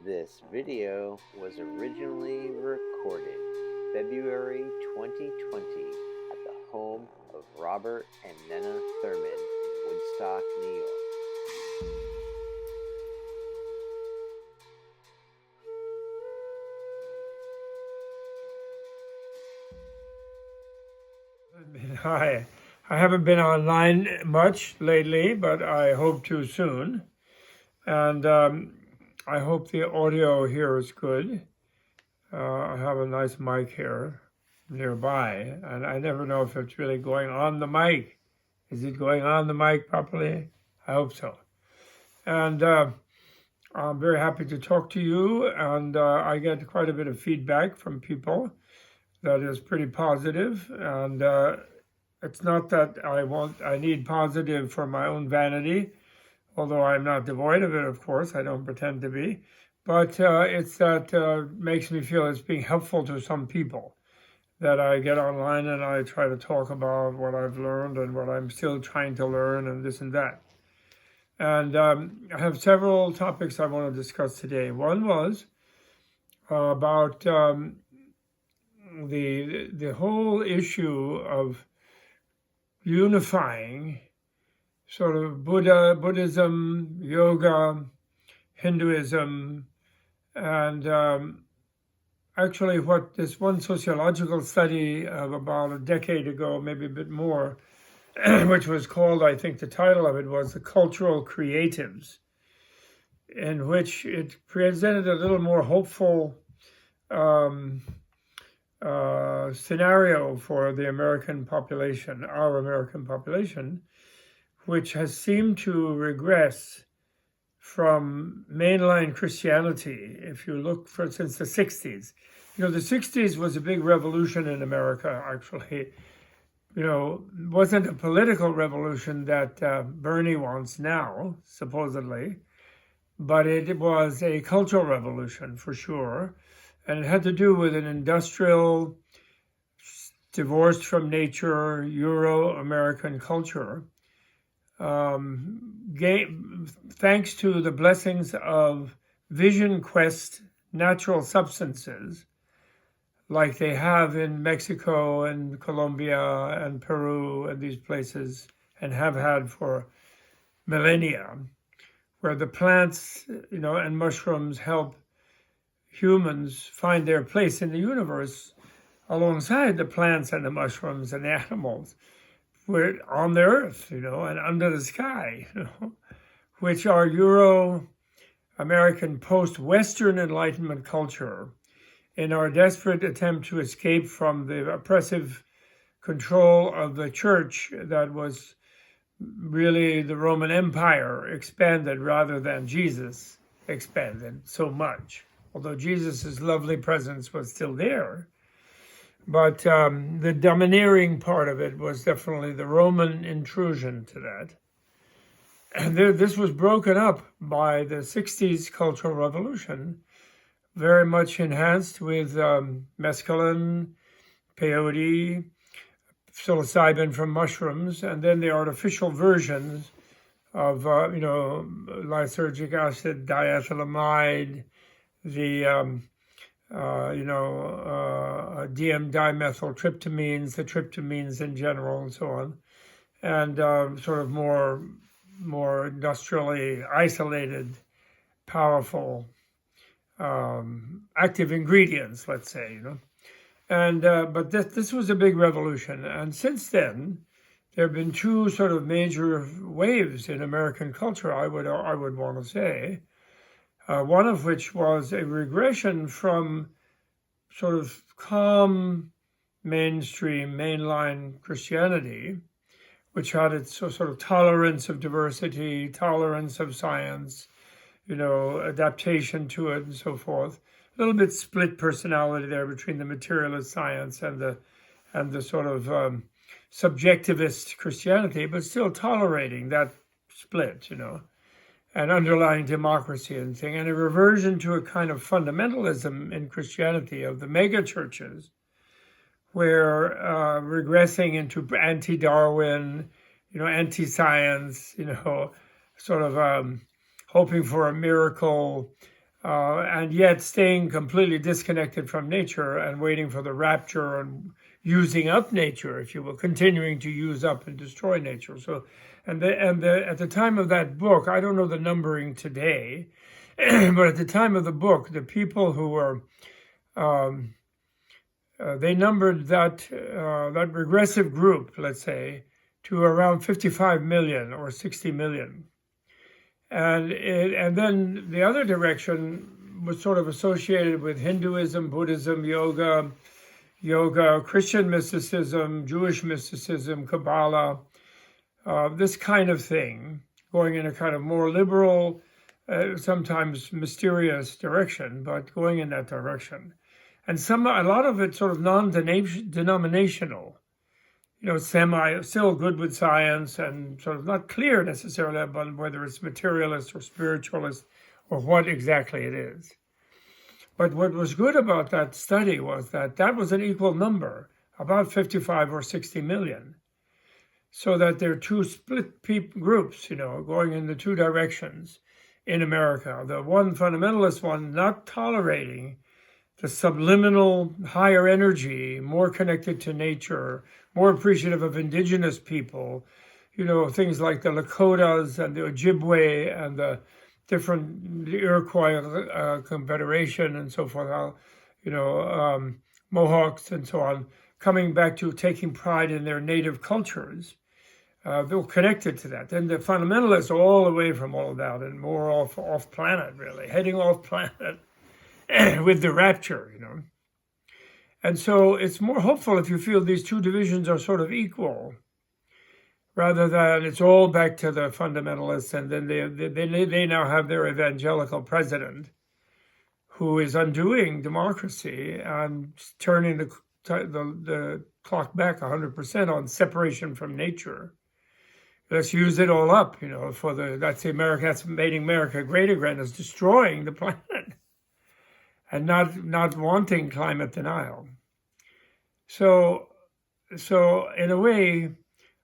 This video was originally recorded February 2020 at the home of Robert and Nena Thurman in Woodstock, New York. Hi, I haven't been online much lately, but I hope to soon. And I hope the audio here is good. I have a nice mic here nearby, and I never know if it's really going on the mic. Is it going on the mic properly? I hope so. And I'm very happy to talk to you, and I get quite a bit of feedback from people that is pretty positive, and it's not that I need positive for my own vanity, although I'm not devoid of it, of course, I don't pretend to be, but it's that makes me feel it's being helpful to some people, that I get online and I try to talk about what I've learned and what I'm still trying to learn and this and that. And I have several topics I want to discuss today. One was about the whole issue of unifying sort of Buddhism, yoga, Hinduism, and actually what this one sociological study of about a decade ago, maybe a bit more, which was called, I think the title of it was The Cultural Creatives, in which it presented a little more hopeful scenario for the American population, our American population, which has seemed to regress from mainline Christianity. If you look since the 60s, the 60s was a big revolution in America, actually. It wasn't a political revolution that Bernie wants now, supposedly, but it was a cultural revolution for sure. And it had to do with an industrial, divorced from nature, Euro-American culture. Thanks to the blessings of vision quest natural substances, like they have in Mexico and Colombia and Peru and these places, and have had for millennia, where the plants, and mushrooms help humans find their place in the universe alongside the plants and the mushrooms and the animals. We're on the earth, and under the sky, which are Euro-American post-Western Enlightenment culture in our desperate attempt to escape from the oppressive control of the church that was really the Roman Empire expanded rather than Jesus expanded so much. Although Jesus' lovely presence was still there. But the domineering part of it was definitely the Roman intrusion to that. And this was broken up by the 60s Cultural Revolution, very much enhanced with mescaline, peyote, psilocybin from mushrooms, and then the artificial versions of, lysergic acid, diethylamide, the dimethyltryptamines, the tryptamines in general, and so on, and sort of more industrially isolated, powerful, active ingredients, let's say, and but this was a big revolution, and since then there have been two sort of major waves in American culture. I would want to say. One of which was a regression from sort of calm mainstream, mainline Christianity, which had its sort of tolerance of diversity, tolerance of science, adaptation to it and so forth. A little bit split personality there between the materialist science and the sort of subjectivist Christianity, but still tolerating that split, and underlying democracy and thing, and a reversion to a kind of fundamentalism in Christianity of the mega churches, where regressing into anti-Darwin, anti-science, sort of hoping for a miracle and yet staying completely disconnected from nature and waiting for the rapture and using up nature, if you will, continuing to use up and destroy nature. So, at the time of that book, I don't know the numbering today, but at the time of the book, the people who were they numbered that regressive group, let's say, to around 55 million or 60 million. And then the other direction was sort of associated with Hinduism, Buddhism, yoga, Christian mysticism, Jewish mysticism, Kabbalah, this kind of thing, going in a kind of more liberal, sometimes mysterious direction, but going in that direction. And a lot of it sort of non-denominational, still good with science and sort of not clear necessarily about whether it's materialist or spiritualist or what exactly it is. But what was good about that study was that was an equal number, about 55 or 60 million. So that there are two split groups, going in the two directions in America. The one fundamentalist one not tolerating the subliminal higher energy, more connected to nature, more appreciative of indigenous people, things like the Lakotas and the Ojibwe and the Iroquois Confederation and so forth, Mohawks and so on, coming back to taking pride in their native cultures. They're connected to that. Then the fundamentalists are all away from all of that and more off planet, really, heading off planet with the rapture, And so it's more hopeful if you feel these two divisions are sort of equal, rather than it's all back to the fundamentalists, and then they now have their evangelical president who is undoing democracy and turning the clock back 100% on separation from nature. Let's use it all up, that's making America great again, is destroying the planet and not wanting climate denial. So in a way,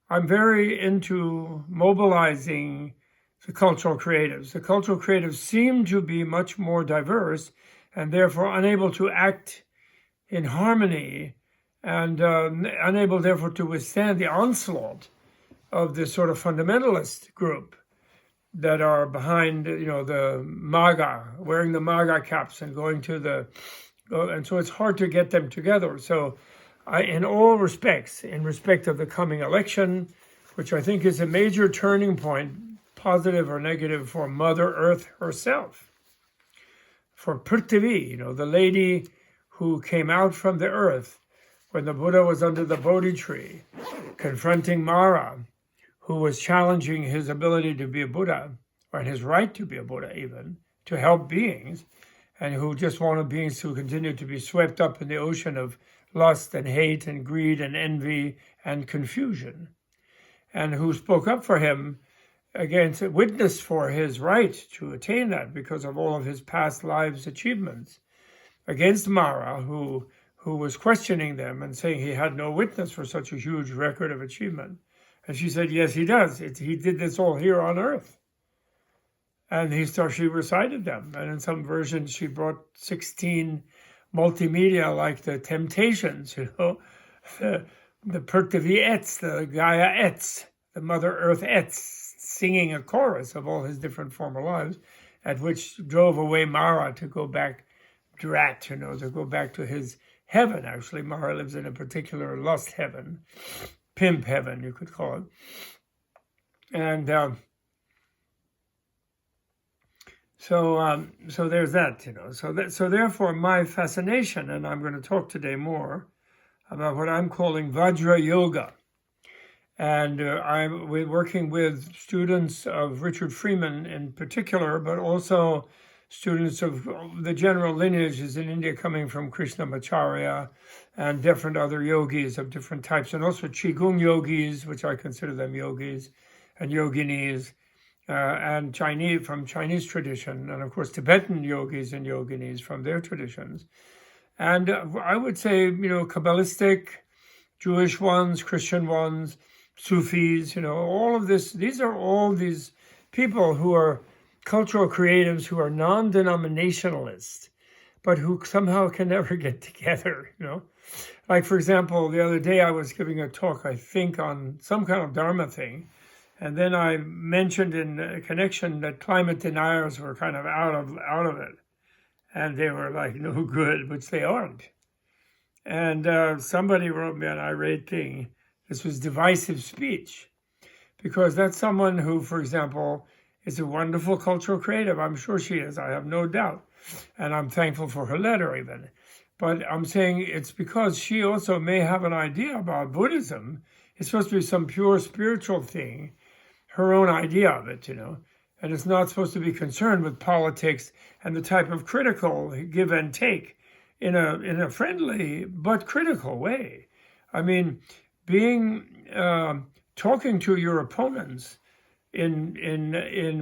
I'm very into mobilizing the cultural creatives. The cultural creatives seem to be much more diverse and therefore unable to act in harmony and unable therefore to withstand the onslaught of this sort of fundamentalist group that are behind, the MAGA, wearing the MAGA caps and going to and so it's hard to get them together. So in all respects, in respect of the coming election, which I think is a major turning point, positive or negative, for Mother Earth herself, for Prithvi, the lady who came out from the earth when the Buddha was under the Bodhi tree, confronting Mara, who was challenging his ability to be a Buddha, or his right to be a Buddha even, to help beings, and who just wanted beings to continue to be swept up in the ocean of lust and hate and greed and envy and confusion, and who spoke up for him against, witness for his right to attain that because of all of his past lives' achievements, against Mara, who was questioning them and saying he had no witness for such a huge record of achievement. And she said, yes, he does. He did this all here on earth. And she recited them. And in some versions, she brought 16 multimedia, like the Temptations, the Prithvi Ets, the Gaia Ets, the Mother Earth Ets, singing a chorus of all his different former lives, at which drove away Mara to go back, to go back to his heaven. Actually, Mara lives in a particular lust heaven, pimp heaven, you could call it. And so there's that, So therefore, my fascination, and I'm going to talk today more about what I'm calling Bhadra Yoga. And I'm working with students of Richard Freeman in particular, but also students of the general lineages in India coming from Krishnamacharya and different other yogis of different types, and also Qigong yogis, which I consider them yogis, and yoginis, and from Chinese tradition, and of course Tibetan yogis and yoginis from their traditions. And I would say, Kabbalistic, Jewish ones, Christian ones, Sufis, all of this, these are all these people who are cultural creatives who are non-denominationalists, but who somehow can never get together, Like, for example, the other day I was giving a talk, I think, on some kind of Dharma thing. And then I mentioned in a connection that climate deniers were kind of out of it. And they were like no good, which they aren't. And somebody wrote me an irate thing. This was divisive speech. Because that's someone who, for example, is a wonderful cultural creative. I'm sure she is, I have no doubt. And I'm thankful for her letter even. But I'm saying it's because she also may have an idea about Buddhism. It's supposed to be some pure spiritual thing, her own idea of it, And it's not supposed to be concerned with politics and the type of critical give and take in a friendly but critical way. I mean, talking to your opponents in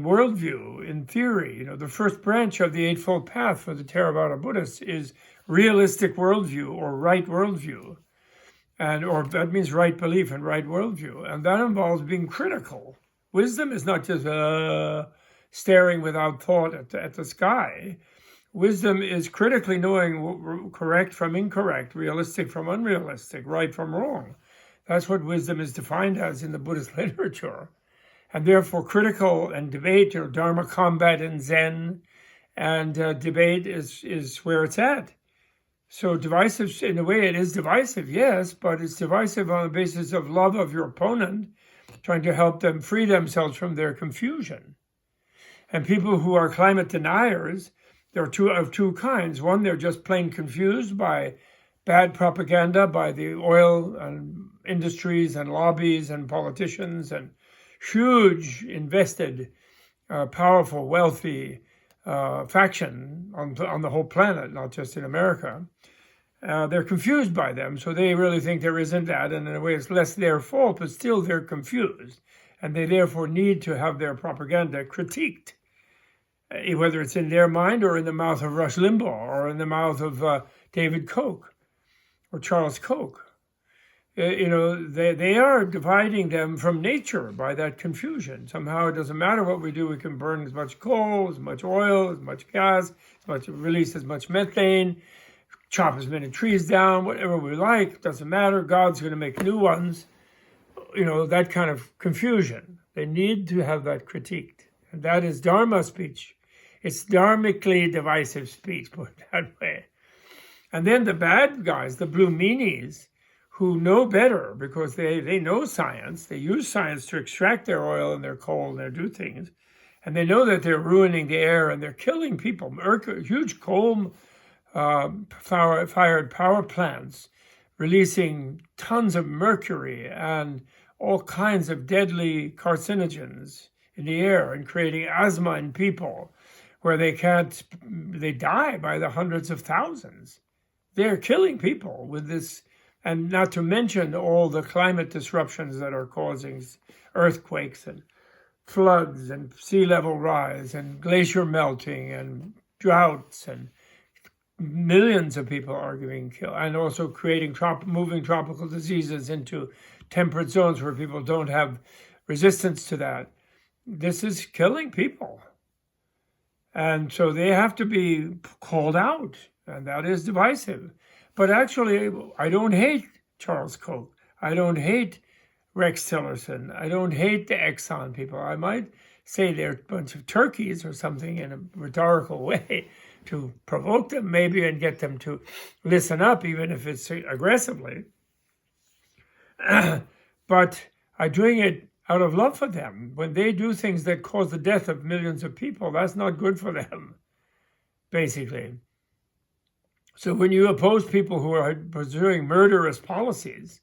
worldview, in theory, the first branch of the Eightfold Path for the Theravada Buddhists is realistic worldview or right worldview, or that means right belief and right worldview, and that involves being critical. Wisdom is not just staring without thought at the sky. Wisdom is critically knowing correct from incorrect, realistic from unrealistic, right from wrong. That's what wisdom is defined as in the Buddhist literature. And therefore critical and debate, Dharma combat and Zen, and debate is where it's at. So divisive, in a way it is divisive, yes, but it's divisive on the basis of love of your opponent, trying to help them free themselves from their confusion. And people who are climate deniers, there are two kinds. One, they're just plain confused by bad propaganda by the oil and industries and lobbies and politicians and huge invested, powerful, wealthy faction on the whole planet, not just in America. They're confused by them, so they really think there isn't that, and in a way it's less their fault, but still they're confused, and they therefore need to have their propaganda critiqued, whether it's in their mind or in the mouth of Rush Limbaugh or in the mouth of David Koch or Charles Koch. They are dividing them from nature by that confusion. Somehow it doesn't matter what we do, we can burn as much coal, as much oil, as much gas, release as much methane, chop as many trees down, whatever we like, doesn't matter, God's going to make new ones. That kind of confusion. They need to have that critiqued. And that is Dharma speech. It's dharmically divisive speech, put it that way. And then the bad guys, the blue meanies, who know better because they know science. They use science to extract their oil and their coal and they do things. And they know that they're ruining the air and they're killing people. Huge coal-fired power plants releasing tons of mercury and all kinds of deadly carcinogens in the air and creating asthma in people where they die by the hundreds of thousands. They're killing people with this. And not to mention all the climate disruptions that are causing earthquakes and floods and sea level rise and glacier melting and droughts, and millions of people are being killed, and also creating moving tropical diseases into temperate zones where people don't have resistance to that. This is killing people. And so they have to be called out, and that is divisive. But actually, I don't hate Charles Koch. I don't hate Rex Tillerson. I don't hate the Exxon people. I might say they're a bunch of turkeys or something in a rhetorical way to provoke them maybe and get them to listen up, even if it's aggressively. But I'm doing it out of love for them. When they do things that cause the death of millions of people, that's not good for them, basically. So when you oppose people who are pursuing murderous policies,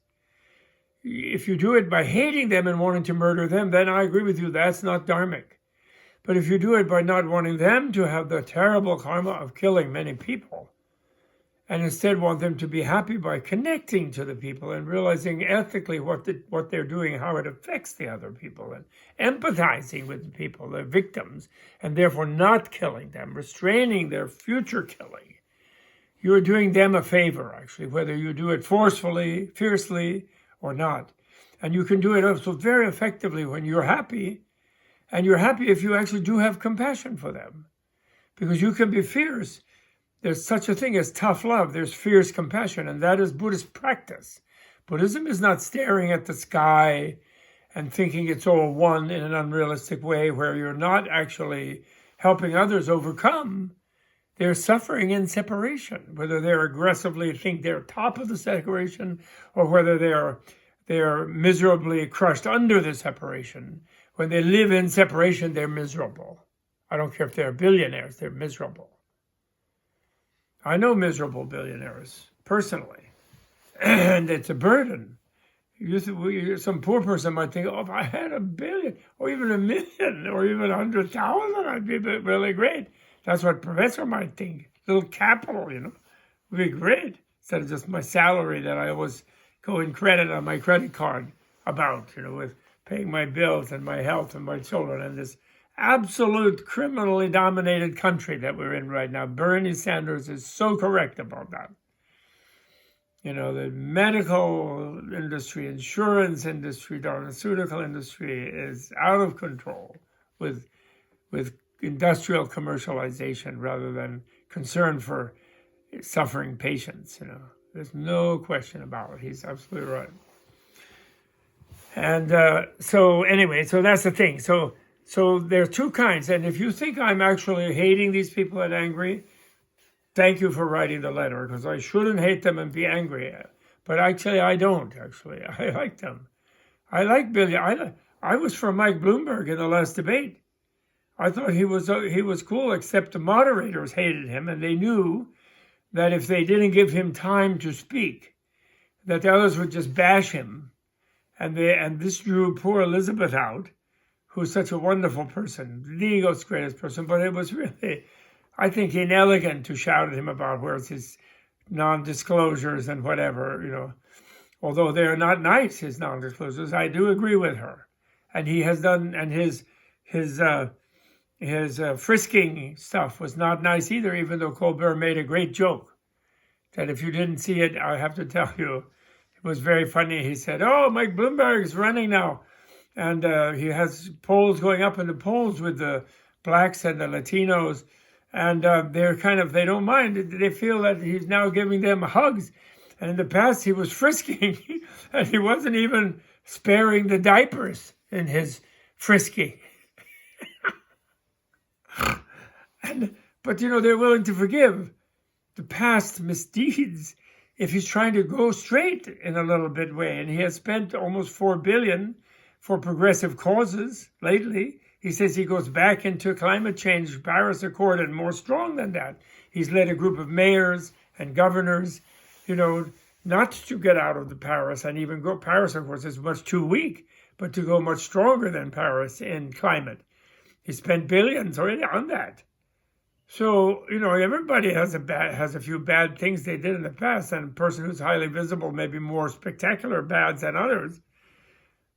if you do it by hating them and wanting to murder them, then I agree with you, that's not dharmic. But if you do it by not wanting them to have the terrible karma of killing many people, and instead want them to be happy by connecting to the people and realizing ethically what they're doing, how it affects the other people, and empathizing with the people, the victims, and therefore not killing them, restraining their future killing, you're doing them a favor, actually, whether you do it forcefully, fiercely, or not. And you can do it also very effectively when you're happy And you're happy if you actually do have compassion for them, because you can be fierce. There's such a thing as tough love. There's fierce compassion, and that is Buddhist practice. Buddhism is not staring at the sky and thinking it's all one in an unrealistic way, where you're not actually helping others overcome their suffering in separation, whether they're aggressively think they're top of the separation or whether they're miserably crushed under the separation. When they live in separation, they're miserable. I don't care if they're billionaires, they're miserable. I know miserable billionaires personally, and it's a burden. Some poor person might think, oh, if I had $1 billion or even $1 million or even 100,000, I'd be really great. That's what Professor might think. Little capital, would be great. Instead of just my salary that I always go in credit on my credit card about, with paying my bills and my health and my children and this absolute criminally dominated country that we're in right now. Bernie Sanders is so correct about that. The medical industry, insurance industry, pharmaceutical industry is out of control with industrial commercialization rather than concern for suffering patients. There's no question about it. He's absolutely right. And so that's the thing. So there are two kinds. And if you think I'm actually hating these people and angry, thank you for writing the letter, because I shouldn't hate them and be angry. But actually, I don't, actually. I like them. I like Billy. I was for Mike Bloomberg in the last debate. I thought he was cool, except the moderators hated him, and they knew that if they didn't give him time to speak, that the others would just bash him. And this drew poor Elizabeth out, who's such a wonderful person, the ego's greatest person, but it was really, I think, inelegant to shout at him about where's his non-disclosures and whatever, Although they're not nice, his non-disclosures, I do agree with her. And he has done, and his frisking stuff was not nice either, even though Colbert made a great joke. That if you didn't see it, I have to tell you, it was very funny. He said, oh, Mike Bloomberg is running now. And he has polls going up in the polls with the blacks and the Latinos. And they don't mind. They feel that he's now giving them hugs. And in the past, he was frisking. And he wasn't even sparing the diapers in his frisking. But they're willing to forgive the past misdeeds if he's trying to go straight in a little bit way. And he has spent almost $4 billion for progressive causes lately. He says he goes back into climate change, Paris Accord, and more strong than that. He's led a group of mayors and governors, not to get out of the Paris and even go. Paris, of course, is much too weak, but to go much stronger than Paris in climate. He spent billions already on that. So, everybody has a few bad things they did in the past, and a person who's highly visible may be more spectacular bads than others.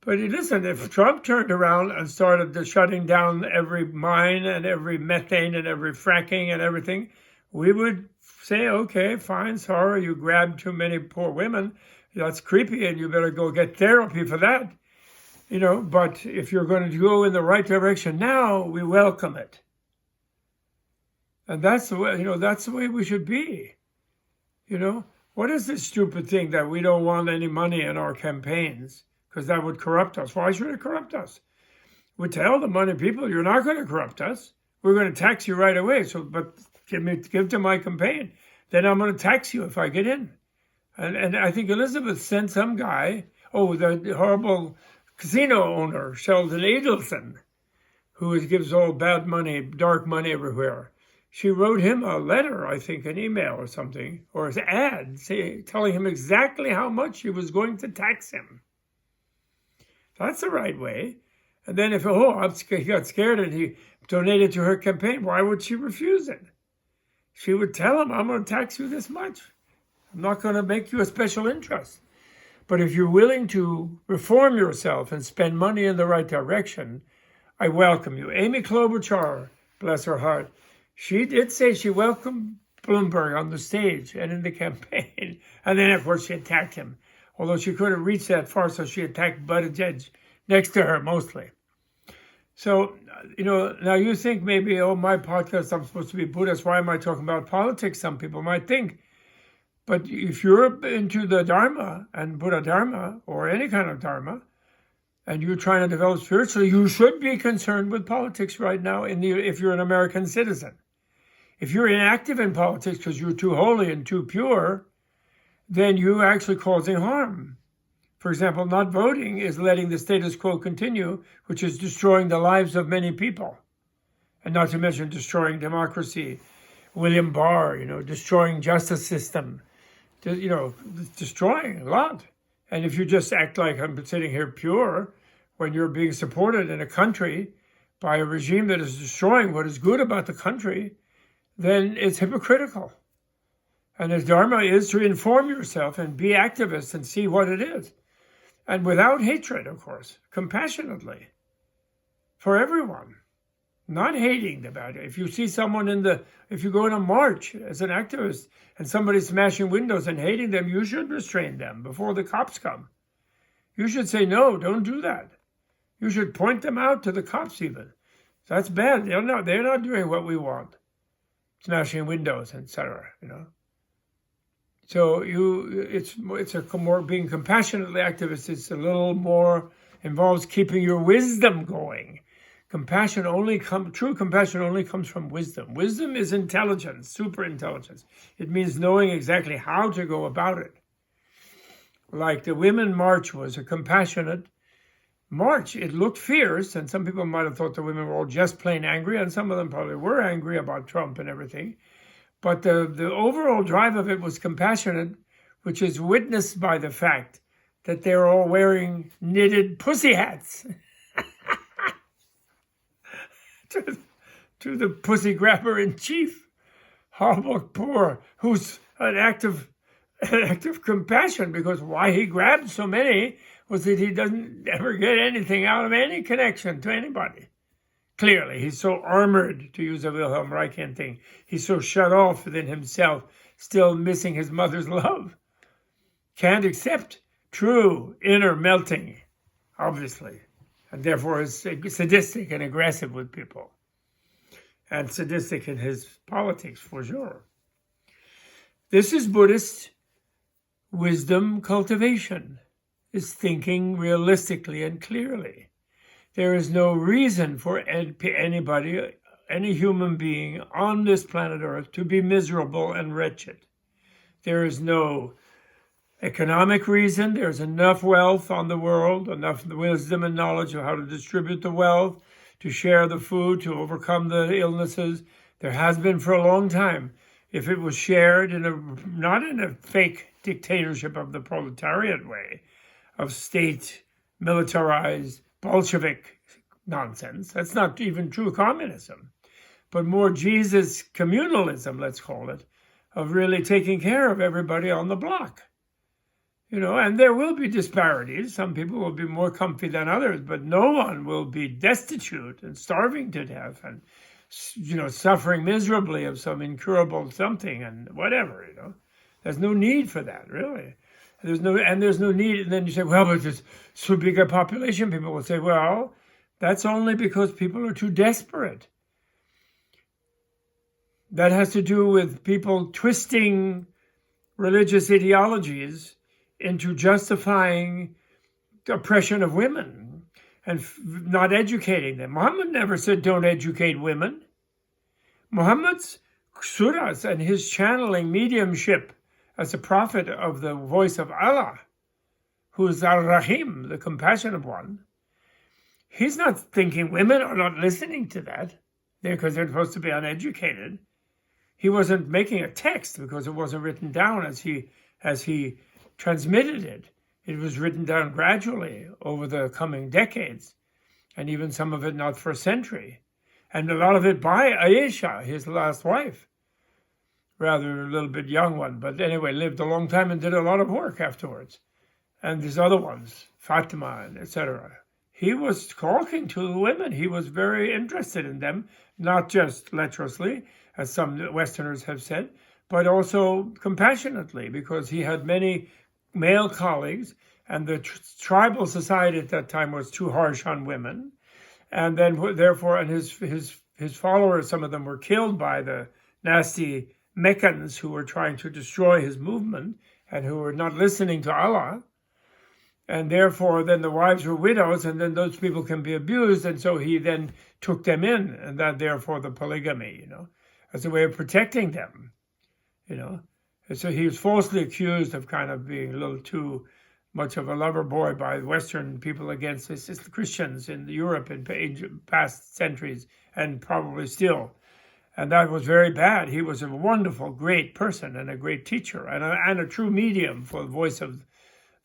But listen, if Trump turned around and started shutting down every mine and every methane and every fracking and everything, we would say, okay, fine, sorry, you grabbed too many poor women. That's creepy, and you better go get therapy for that. But if you're going to go in the right direction now, we welcome it. And that's the way, that's the way we should be. What is this stupid thing that we don't want any money in our campaigns? Because that would corrupt us. Why should it corrupt us? We tell the money people, you're not going to corrupt us. We're going to tax you right away. But give to my campaign. Then I'm going to tax you if I get in. And I think Elizabeth sent some guy, the horrible casino owner, Sheldon Adelson, who gives all bad money, dark money everywhere. She wrote him a letter, I think, an email or something, or an ad, telling him exactly how much she was going to tax him. That's the right way. And then if he got scared and he donated to her campaign, why would she refuse it? She would tell him, I'm going to tax you this much. I'm not going to make you a special interest. But if you're willing to reform yourself and spend money in the right direction, I welcome you. Amy Klobuchar, bless her heart, she did say she welcomed Bloomberg on the stage and in the campaign. And then, of course, she attacked him. Although she couldn't reach that far, so she attacked Buttigieg next to her mostly. So, now you think maybe, oh, my podcast, I'm supposed to be Buddhist. Why am I talking about politics? Some people might think. But if you're into the Dharma and Buddha Dharma or any kind of Dharma, and you're trying to develop spiritually, you should be concerned with politics right now if you're an American citizen. If you're inactive in politics because you're too holy and too pure, then you're actually causing harm. For example, not voting is letting the status quo continue, which is destroying the lives of many people. And not to mention destroying democracy. William Barr, destroying justice system, destroying a lot. And if you just act like I'm sitting here pure, when you're being supported in a country by a regime that is destroying what is good about the country, then it's hypocritical. And the Dharma is to inform yourself and be activists and see what it is. And without hatred, of course, compassionately, for everyone. Not hating about it. If you see someone if you go in a march as an activist and somebody's smashing windows and hating them, you should restrain them before the cops come. You should say, no, don't do that. You should point them out to the cops even. That's bad. They're not doing what we want. Smashing windows, etc. So it's a more being compassionately activist. It's a little more involves keeping your wisdom going. True compassion only comes from wisdom. Wisdom is intelligence, super intelligence. It means knowing exactly how to go about it. Like the Women March was a compassionate march. It looked fierce, and some people might have thought the women were all just plain angry, and some of them probably were angry about Trump and everything. But the overall drive of it was compassionate, which is witnessed by the fact that they're all wearing knitted pussy hats. to the pussy grabber in chief, Harburg-Poor, who's an act of compassion, because why he grabbed so many was that he doesn't ever get anything out of any connection to anybody. Clearly, he's so armored, to use a Wilhelm Reichian thing. He's so shut off within himself, still missing his mother's love. Can't accept true inner melting, obviously. And therefore is sadistic and aggressive with people. And sadistic in his politics, for sure. This is Buddhist wisdom cultivation. Is thinking realistically and clearly. There is no reason for anybody, any human being on this planet Earth to be miserable and wretched. There is no economic reason. There's enough wealth on the world, enough wisdom and knowledge of how to distribute the wealth, to share the food, to overcome the illnesses. There has been for a long time. If it was shared not in a fake dictatorship of the proletariat way, of state, militarized, Bolshevik nonsense. That's not even true communism, but more Jesus communalism, let's call it, of really taking care of everybody on the block. And there will be disparities. Some people will be more comfy than others, but no one will be destitute and starving to death and, suffering miserably of some incurable something and whatever, There's no need for that, really. There's no need. And then you say, well, but there's so big a population. People will say, well, that's only because people are too desperate. That has to do with people twisting religious ideologies into justifying the oppression of women and not educating them. Muhammad never said don't educate women. Muhammad's surahs and his channeling mediumship as a prophet of the voice of Allah, who is Ar-Rahim, the compassionate one, he's not thinking women are not listening to that because they're supposed to be uneducated. He wasn't making a text because it wasn't written down as he transmitted it. It was written down gradually over the coming decades, and even some of it not for a century. And a lot of it by Aisha, his last wife. Rather a little bit young one, but anyway, lived a long time and did a lot of work afterwards. And these other ones, Fatima, and etc. He was talking to the women. He was very interested in them, not just lecherously, as some Westerners have said, but also compassionately, because he had many male colleagues, and the tribal society at that time was too harsh on women. And then therefore, and his followers, some of them were killed by the nasty Meccans who were trying to destroy his movement and who were not listening to Allah. And therefore, then the wives were widows, and then those people can be abused. And so he then took them in, and that therefore the polygamy, as a way of protecting them, And so he was falsely accused of kind of being a little too much of a lover boy by Western people against the Christians in Europe in past centuries, and probably still. And that was very bad. He was a wonderful, great person and a great teacher and a true medium for the voice of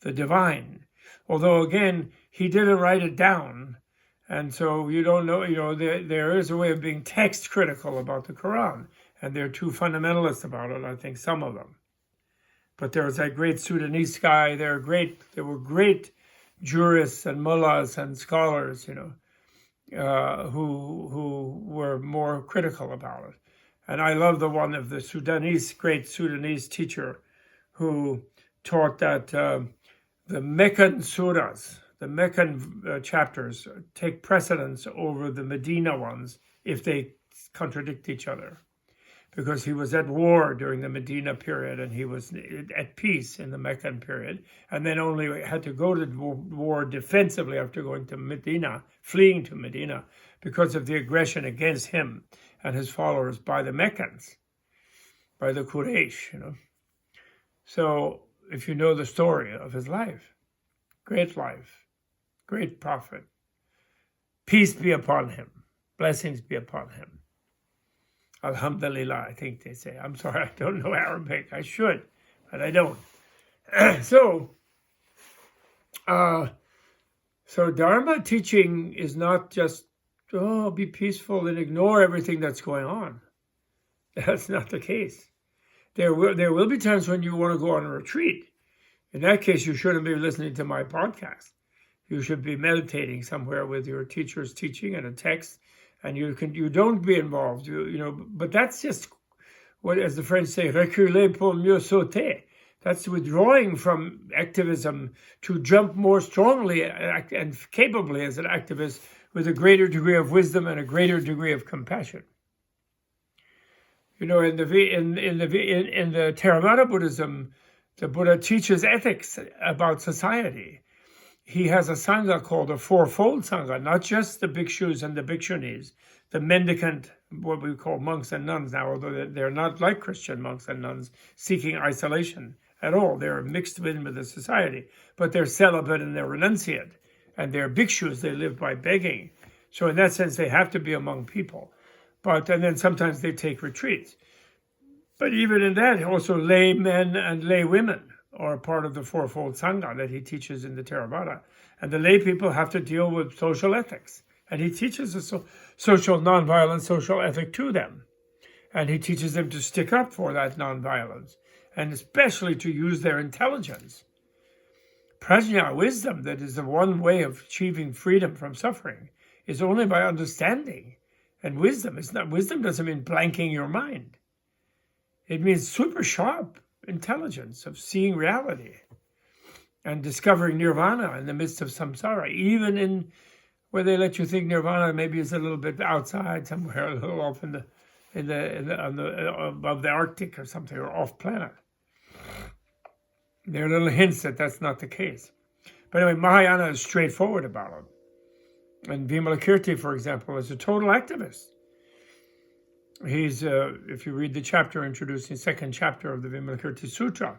the divine. Although, again, he didn't write it down. And so you don't know, there is a way of being text critical about the Quran. And they're too fundamentalist about it, I think, some of them. But there was that great Sudanese guy. There were great jurists and mullahs and scholars, who were more critical about it. And I love the one of the great Sudanese teacher who taught that the Meccan surahs, the Meccan chapters, take precedence over the Medina ones if they contradict each other. Because he was at war during the Medina period and he was at peace in the Meccan period, and then only had to go to war defensively after going to Medina, fleeing to Medina, because of the aggression against him and his followers by the Meccans, by the Quraysh, So if you know the story of his life, great prophet, peace be upon him, blessings be upon him. Alhamdulillah, I think they say. I'm sorry, I don't know Arabic. I should, but I don't. So Dharma teaching is not just, be peaceful and ignore everything that's going on. That's not the case. There will be times when you want to go on a retreat. In that case, you shouldn't be listening to my podcast. You should be meditating somewhere with your teacher's teaching and a text. And you don't be involved, but that's just what, as the French say, reculer pour mieux sauter. That's withdrawing from activism to jump more strongly and capably as an activist with a greater degree of wisdom and a greater degree of compassion. In the Theravada Buddhism, the Buddha teaches ethics about society. He has a sangha called a fourfold sangha, not just the bhikshus and the bhikshunis, the mendicant, what we call monks and nuns now, although they're not like Christian monks and nuns seeking isolation at all. They're mixed in with the society, but they're celibate and they're renunciate. And they're bhikshus, they live by begging. So in that sense, they have to be among people. And then sometimes they take retreats. But even in that, also lay men and lay women are part of the fourfold sangha that he teaches in the Theravada. And the lay people have to deal with social ethics. And he teaches a social nonviolent social ethic to them. And he teaches them to stick up for that nonviolence, and especially to use their intelligence. Prajna, wisdom, that is the one way of achieving freedom from suffering, is only by understanding. And wisdom doesn't mean blanking your mind. It means super sharp intelligence of seeing reality and discovering nirvana in the midst of samsara, even in where they let you think nirvana maybe is a little bit outside somewhere, a little off above the Arctic or something, or off planet. There are little hints that that's not the case. But anyway, Mahayana is straightforward about it. And Vimalakirti, for example, is a total activist. He's, if you read the chapter introducing second chapter of the Vimalakirti Sutra,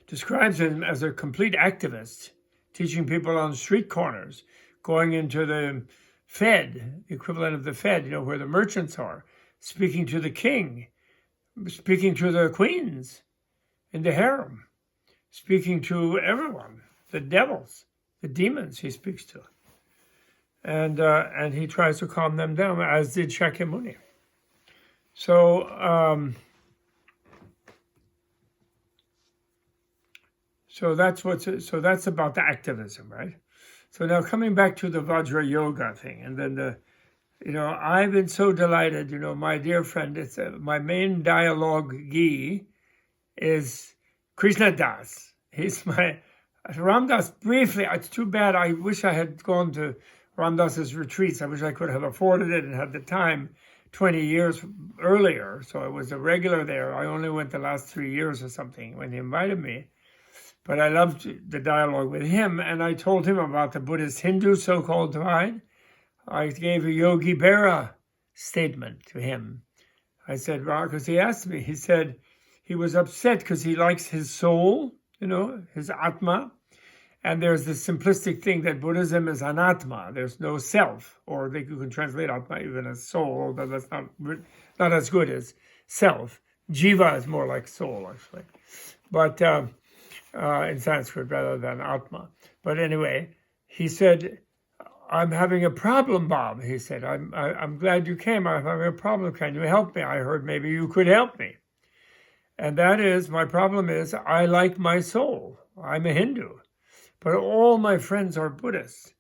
describes him as a complete activist, teaching people on street corners, going into the Fed, the equivalent of the Fed, where the merchants are, speaking to the king, speaking to the queens in the harem, speaking to everyone, the devils, the demons he speaks to. And he tries to calm them down, as did Shakyamuni. So that's about the activism, right? So now coming back to the Bhadra Yoga thing, and then I've been so delighted. My dear friend, it's my main dialogue-gee is Krishna Das. He's my Ram Das. Briefly, it's too bad. I wish I had gone to Ram Dass's retreats. I wish I could have afforded it and had the time 20 years earlier. So I was a regular there. I only went the last 3 years or something when he invited me. But I loved the dialogue with him, and I told him about the Buddhist Hindu so-called divide. I gave a Yogi Berra statement to him. I said, because he asked me, he said he was upset because he likes his soul, his Atma. And there's this simplistic thing that Buddhism is anatma. There's no self, or you can translate Atma even as soul, although that's not as good as self. Jiva is more like soul, actually. But in Sanskrit rather than Atma. But anyway, he said, I'm having a problem, Bob. He said, I'm glad you came. I'm having a problem. Can you help me? I heard maybe you could help me. And that is, my problem is, I like my soul. I'm a Hindu. But all my friends are Buddhists.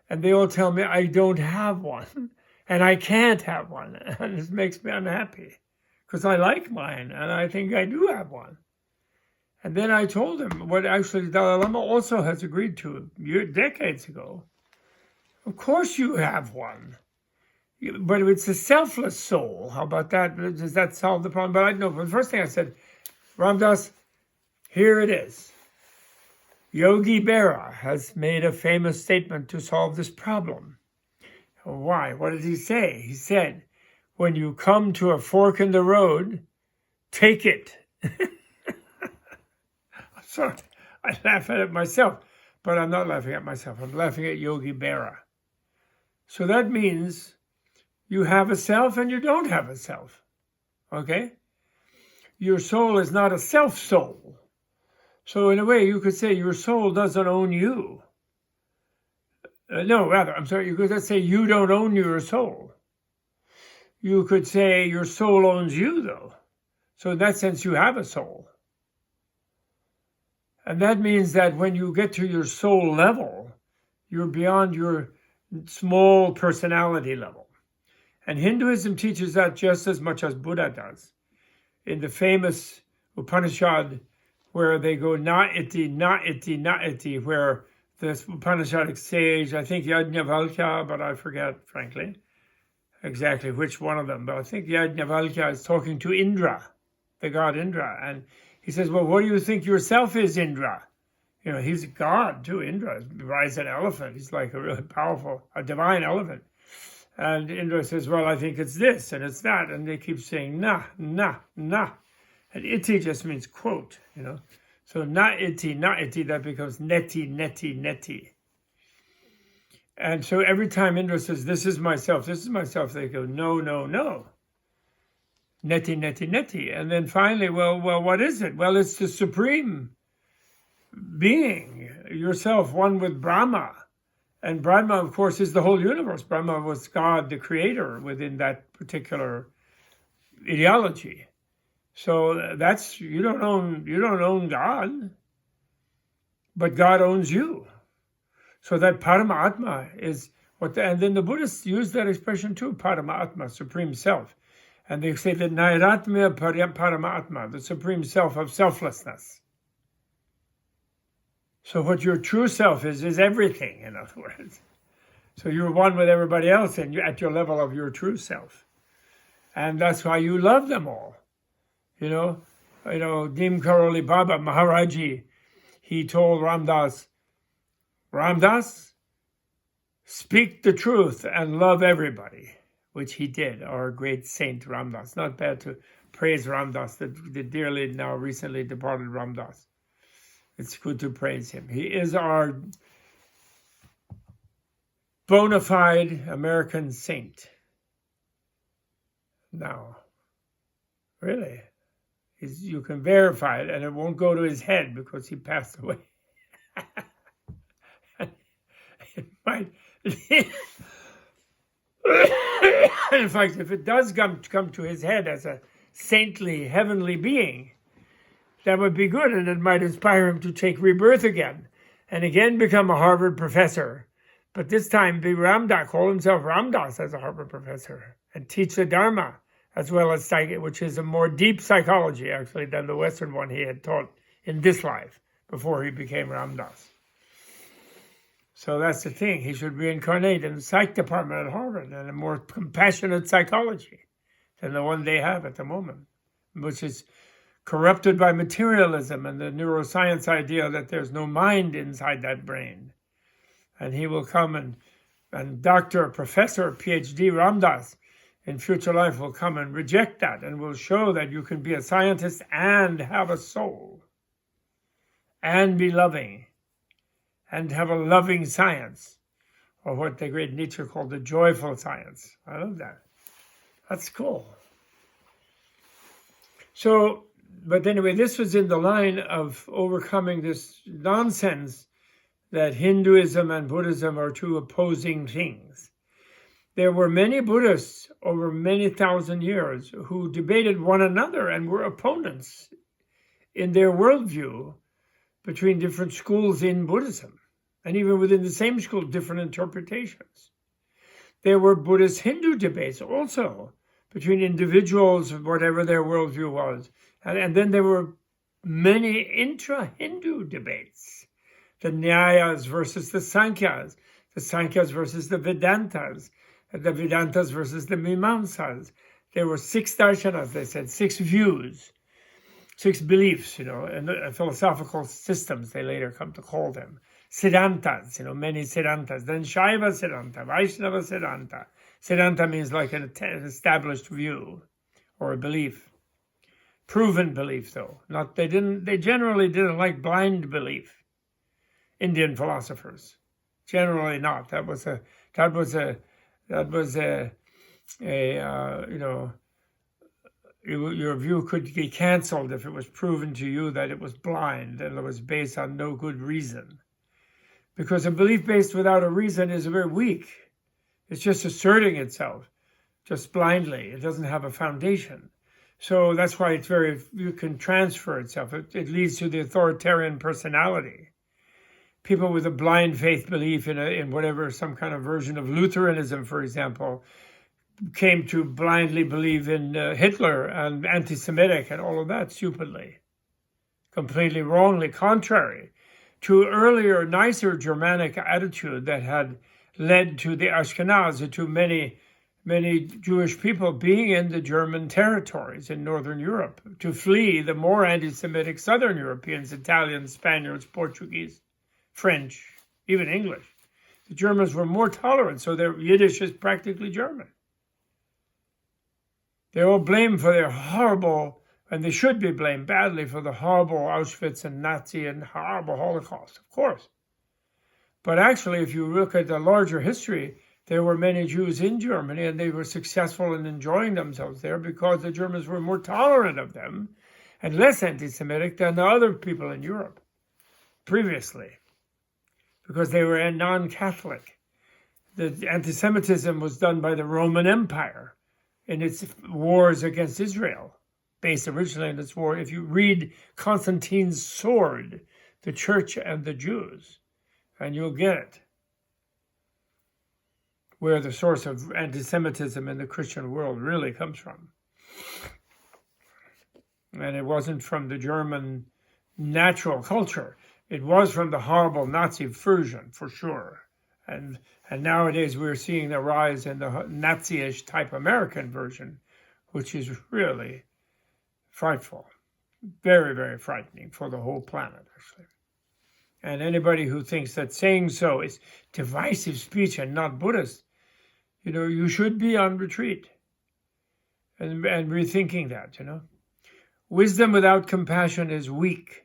And they all tell me I don't have one. And I can't have one. And it makes me unhappy. Because I like mine. And I think I do have one. And then I told him what actually Dalai Lama also has agreed to decades ago. Of course you have one. But it's a selfless soul. How about that? Does that solve the problem? But the first thing I said, Ram Dass, here it is. Yogi Berra has made a famous statement to solve this problem. Why? What did he say? He said, when you come to a fork in the road, take it. Sorry, I laugh at it myself, but I'm not laughing at myself. I'm laughing at Yogi Berra. So that means you have a self and you don't have a self. Okay? Your soul is not a self-soul. So in a way, you could say your soul doesn't own you. You could say you don't own your soul. You could say your soul owns you, though. So in that sense, you have a soul. And that means that when you get to your soul level, you're beyond your small personality level. And Hinduism teaches that just as much as Buddha does. In the famous Upanishad, where they go na iti, where this Upanishadic sage, I think Yajnavalkya, but I forget, frankly, exactly which one of them, but I think Yajnavalkya is talking to Indra, the god Indra, and he says, well, what do you think yourself is, Indra? He's a god too, Indra. He rides an elephant. He's like a really powerful, a divine elephant. And Indra says, well, I think it's this and it's that. And they keep saying, na. And iti just means quote, So na iti, that becomes neti. And so every time Indra says, this is myself, they go, no. Neti. And then finally, well, what is it? Well, it's the supreme being, yourself, one with Brahma. And Brahma, of course, is the whole universe. Brahma was God, the creator, within that particular ideology. So that's, you don't own God, but God owns you. So that Paramatma is what, and then the Buddhists use that expression too, Paramatma, supreme self. And they say that Nairatmya Paramatma, the supreme self of selflessness. So what your true self is everything, in other words. So you're one with everybody else and you're at your level of your true self. And that's why you love them all. Dim Karoli Baba Maharaji, he told Ram Dass, speak the truth and love everybody, which he did, our great saint Ram Dass. Not bad to praise Ram Dass, the dearly now recently departed Ram Dass. It's good to praise him. He is our bona fide American saint. Now, really, you can verify it, and it won't go to his head because he passed away. It might. In fact, if it does come to his head as a saintly, heavenly being, that would be good, and it might inspire him to take rebirth again, and again become a Harvard professor. But this time be Ramdas, call himself Ramdas as a Harvard professor, and teach the Dharma, as well as psychic, which is a more deep psychology, actually, than the Western one he had taught in this life, before he became Ramdas. So that's the thing. He should reincarnate in the psych department at Harvard and a more compassionate psychology than the one they have at the moment, which is corrupted by materialism and the neuroscience idea that there's no mind inside that brain. And he will come and Dr., Professor, PhD Ramdas in future life will come and reject that and will show that you can be a scientist and have a soul and be loving and have a loving science, or what the great Nietzsche called the joyful science. I love that. That's cool. So, but anyway, this was in the line of overcoming this nonsense that Hinduism and Buddhism are two opposing things. There were many Buddhists over many thousand years who debated one another and were opponents in their worldview between different schools in Buddhism, and even within the same school, different interpretations. There were Buddhist-Hindu debates also between individuals, whatever their worldview was. And then there were many intra-Hindu debates, the Nyayas versus the Sankhya's versus the Vedantas versus the Mimamsas. There were 6 darshanas, they said, 6 views, 6 beliefs, and philosophical systems, they later come to call them. Siddhantas, many Siddhantas. Then Shaiva Siddhanta, Vaishnava Siddhanta. Siddhanta means like an established view or a belief. Proven belief, though. They generally didn't like blind belief. Indian philosophers. Generally not. That was your view could be canceled if it was proven to you that it was blind and it was based on no good reason. Because a belief based without a reason is very weak. It's just asserting itself, just blindly. It doesn't have a foundation. So that's why you can transfer itself. It leads to the authoritarian personality. People with a blind faith belief in whatever, some kind of version of Lutheranism, for example, came to blindly believe in Hitler and anti-Semitic and all of that stupidly, completely wrongly, contrary to earlier, nicer Germanic attitude that had led to the Ashkenaz, to many Jewish people being in the German territories in Northern Europe, to flee the more anti-Semitic Southern Europeans, Italians, Spaniards, Portuguese, French, even English. The Germans were more tolerant, so their Yiddish is practically German. They're all blamed for their horrible, and they should be blamed badly for the horrible Auschwitz and Nazi and horrible Holocaust, of course. But actually, if you look at the larger history, there were many Jews in Germany, and they were successful in enjoying themselves there because the Germans were more tolerant of them and less anti-Semitic than the other people in Europe previously, because they were non-Catholic. The anti-Semitism was done by the Roman Empire in its wars against Israel, based originally on its war. If you read Constantine's Sword, the Church and the Jews, and you'll get it, where the source of anti-Semitism in the Christian world really comes from. And it wasn't from the German natural culture. It was from the horrible Nazi version, for sure. And nowadays we're seeing the rise in the Nazi-ish type American version, which is really frightful. Very, very frightening for the whole planet, actually. And anybody who thinks that saying so is divisive speech and not Buddhist, you should be on retreat and rethinking that, Wisdom without compassion is weak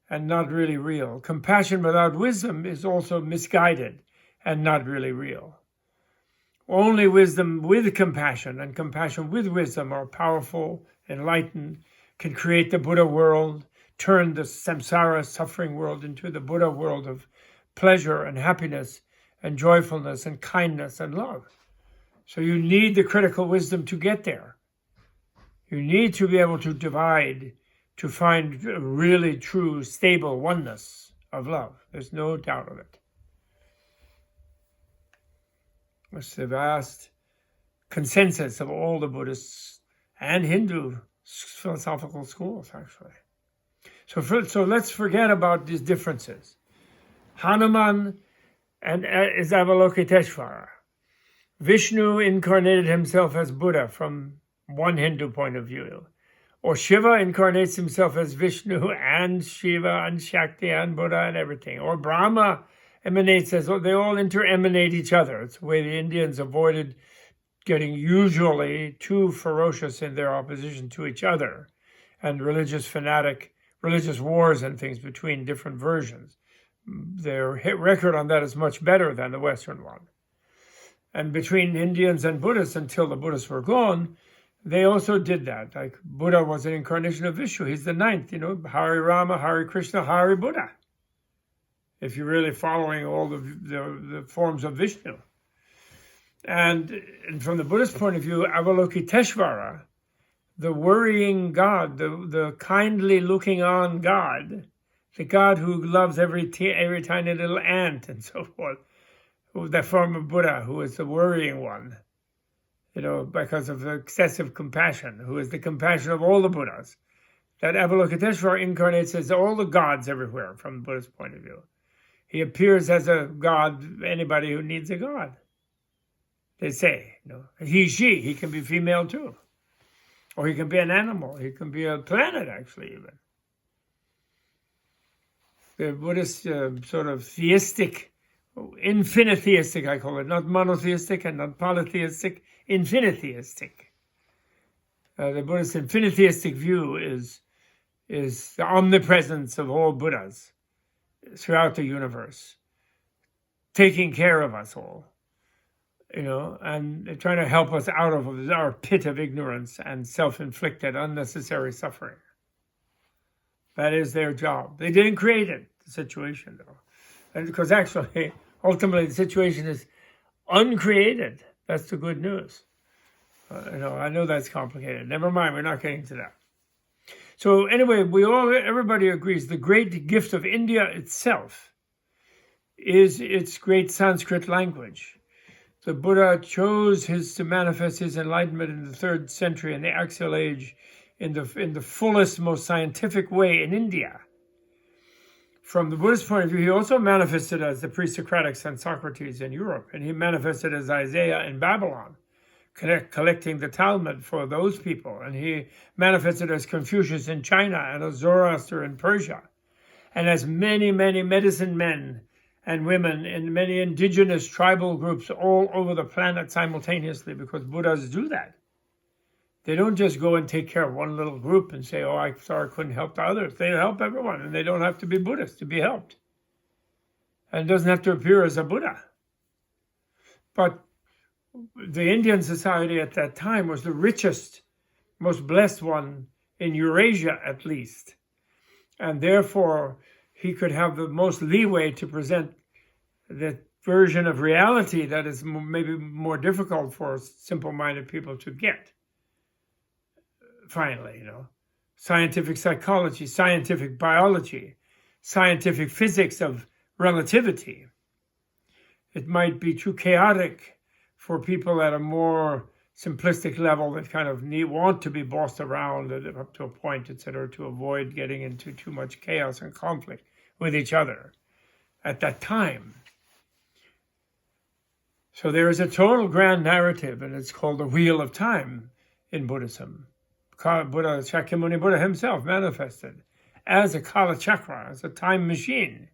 and not really real. Compassion without wisdom is also misguided and not really real. Only wisdom with compassion and compassion with wisdom are powerful, enlightened, can create the Buddha world, turn the samsara suffering world into the Buddha world of pleasure and happiness and joyfulness and kindness and love. So you need the critical wisdom to get there. You need to be able to divide, to find a really true, stable oneness of love. There's no doubt of it. It's the vast consensus of all the Buddhists and Hindu philosophical schools, actually. So let's forget about these differences. Hanuman and is Avalokiteshvara. Vishnu incarnated himself as Buddha from one Hindu point of view. Or Shiva incarnates himself as Vishnu and Shiva and Shakti and Buddha and everything. Or Brahma emanates as, they all inter-emanate each other. It's the way the Indians avoided getting usually too ferocious in their opposition to each other and religious wars and things between different versions. Their hit record on that is much better than the Western one. And between Indians and Buddhists, until the Buddhists were gone, they also did that. Like Buddha was an incarnation of Vishnu. He's the ninth, Hari Rama, Hari Krishna, Hari Buddha. If you're really following all the forms of Vishnu. And from the Buddhist point of view, Avalokiteshvara, the worrying God, the kindly looking on God, the God who loves every tiny little ant and so forth, the form of Buddha, who is the worrying one, because of the excessive compassion, who is the compassion of all the Buddhas. That Avalokiteshvara incarnates as all the gods everywhere from the Buddhist point of view. He appears as a god, anybody who needs a god. They say, he, she, he can be female too. Or he can be an animal. He can be a planet, actually, even. The Buddhist sort of theistic, infinitheistic, I call it, not monotheistic and not polytheistic, infinitheistic. The Buddhist infinitheistic view is the omnipresence of all Buddhas throughout the universe, taking care of us all, and trying to help us out of our pit of ignorance and self-inflicted unnecessary suffering. That is their job. They didn't create it, the situation, though. And because actually, ultimately, the situation is uncreated. That's the good news. I know that's complicated. Never mind, we're not getting to that. So anyway, everybody agrees the great gift of India itself is its great Sanskrit language. The Buddha chose to manifest his enlightenment in the 3rd century in the Axial Age in the fullest, most scientific way in India. From the Buddhist point of view, he also manifested as the pre-Socratics and Socrates in Europe, and he manifested as Isaiah in Babylon, collecting the Talmud for those people, and he manifested as Confucius in China and as Zoroaster in Persia, and as many, many medicine men and women in many indigenous tribal groups all over the planet simultaneously, because Buddhas do that. They don't just go and take care of one little group and say, I couldn't help the others. They help everyone, and they don't have to be Buddhist to be helped. And it doesn't have to appear as a Buddha. But the Indian society at that time was the richest, most blessed one in Eurasia, at least. And therefore, he could have the most leeway to present the version of reality that is maybe more difficult for simple-minded people to get. Finally, scientific psychology, scientific biology, scientific physics of relativity. It might be too chaotic for people at a more simplistic level that kind of want to be bossed around up to a point, etc., to avoid getting into too much chaos and conflict with each other at that time. So there is a total grand narrative, and it's called the Wheel of Time in Buddhism. Buddha, Shakyamuni Buddha himself manifested as a Kala Chakra, as a time machine.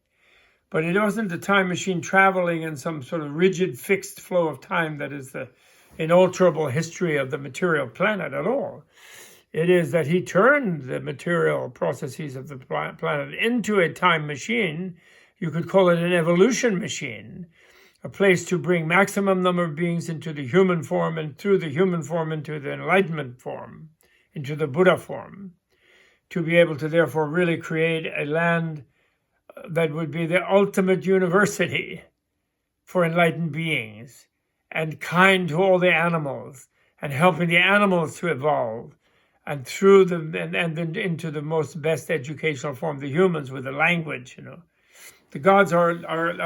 But it wasn't a time machine traveling in some sort of rigid, fixed flow of time that is the inalterable history of the material planet at all. It is that he turned the material processes of the planet into a time machine. You could call it an evolution machine, a place to bring maximum number of beings into the human form, and through the human form into the enlightenment form, into the Buddha form, to be able to therefore really create a land that would be the ultimate university for enlightened beings, and kind to all the animals, and helping the animals to evolve, and through them, and then into the most best educational form, the humans with the language. The gods are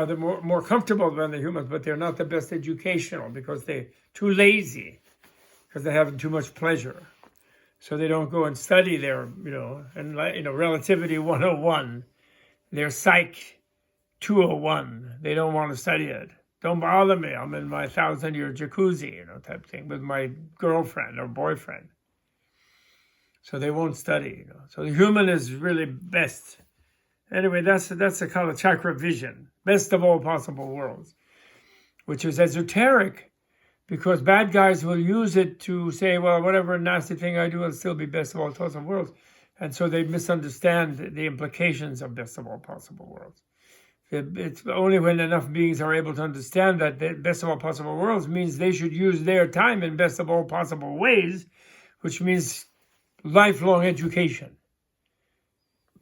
the more comfortable than the humans, but they're not the best educational because they're too lazy, because they're having too much pleasure. So they don't go and study their, relativity 101, their psych 201. They don't want to study it. Don't bother me. I'm in my 1,000-year jacuzzi, type thing with my girlfriend or boyfriend. So they won't study, So the human is really best. Anyway, that's the Kala Chakra vision, best of all possible worlds, which is esoteric, because bad guys will use it to say, well, whatever nasty thing I do will still be best of all possible worlds. And so they misunderstand the implications of best of all possible worlds. It's only when enough beings are able to understand that the best of all possible worlds means they should use their time in best of all possible ways, which means lifelong education,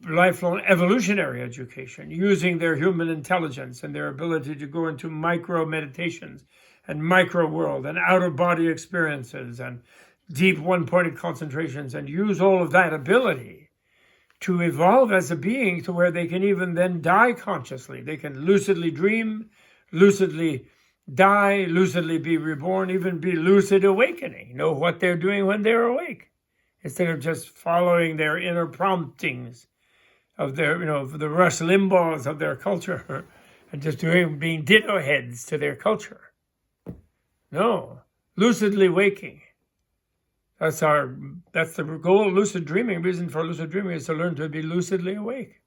lifelong evolutionary education, using their human intelligence and their ability to go into micro meditations and micro world and out-of-body experiences and deep one-pointed concentrations, and use all of that ability to evolve as a being to where they can even then die consciously. They can lucidly dream, lucidly die, lucidly be reborn, even be lucid awakening, know what they're doing when they're awake, instead of just following their inner promptings of their, the Rush Limbaughs of their culture and just being ditto heads to their culture. No, lucidly waking. That's the goal of lucid dreaming. Reason for lucid dreaming is to learn to be lucidly awake.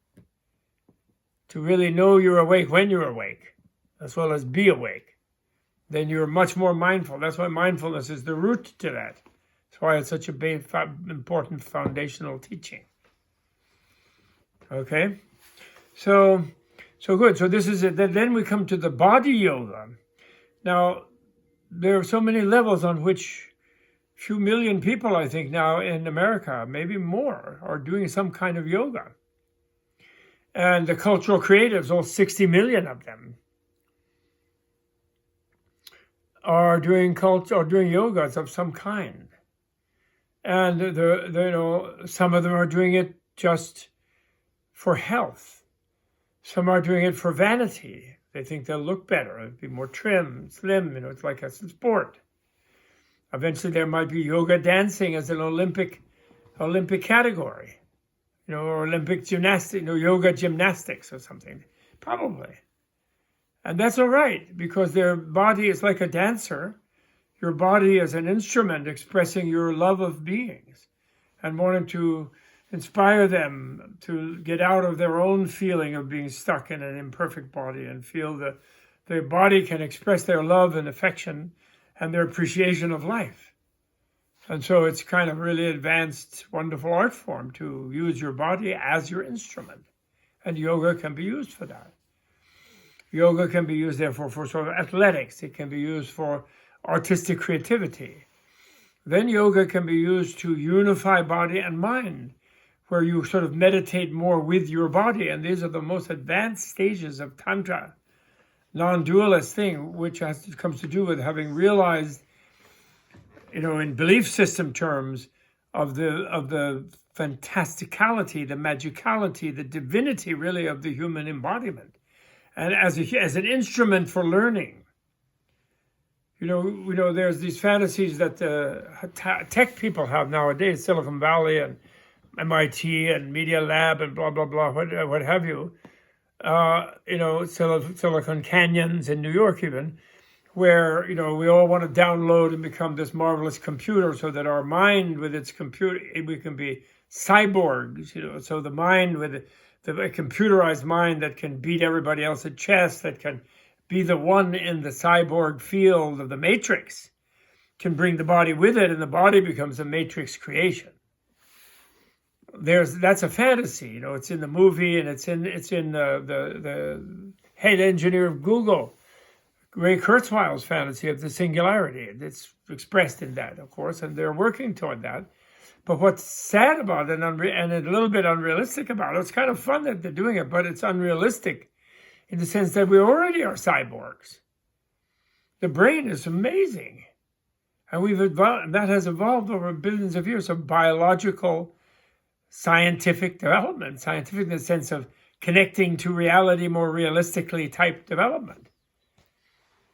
To really know you're awake when you're awake, as well as be awake. Then you're much more mindful. That's why mindfulness is the root to that. That's why it's such a big, important foundational teaching. Okay? So good. So this is it. Then we come to the body yoga. Now, there are so many levels on which few million people, I think, now in America, maybe more, are doing some kind of yoga. And the cultural creatives, all 60 million of them, are doing yogas of some kind. And some of them are doing it just for health. Some are doing it for vanity. They think they'll look better, be more trim, slim, it's like a sport. Eventually there might be yoga dancing as an Olympic category, or Olympic gymnastics, yoga gymnastics or something, probably. And that's all right, because their body is like a dancer. Your body is an instrument expressing your love of beings and wanting to inspire them to get out of their own feeling of being stuck in an imperfect body and feel that their body can express their love and affection and their appreciation of life. And so it's kind of really advanced, wonderful art form to use your body as your instrument. And yoga can be used for that. Yoga can be used, therefore, for sort of athletics. It can be used for artistic creativity. Then yoga can be used to unify body and mind, where you sort of meditate more with your body. And these are the most advanced stages of Tantra, non-dualist thing, which comes to do with having realized, in belief system terms, of the fantasticality, the magicality, the divinity, really, of the human embodiment, and as an instrument for learning. There's these fantasies that the tech people have nowadays, Silicon Valley and MIT and Media Lab and blah blah blah, what have you. Silicon Canyons in New York even, where, we all want to download and become this marvelous computer so that our mind with its computer, we can be cyborgs, so the mind with the computerized mind that can beat everybody else at chess, that can be the one in the cyborg field of the matrix, can bring the body with it, and the body becomes a matrix creation. That's a fantasy, it's in the movie, and it's in the head engineer of Google, Ray Kurzweil's fantasy of the singularity. It's expressed in that, of course, and they're working toward that. But what's sad about it and a little bit unrealistic about it, it's kind of fun that they're doing it, but it's unrealistic in the sense that we already are cyborgs. The brain is amazing, and that has evolved over billions of years of biological scientific development, scientific in the sense of connecting to reality more realistically type development.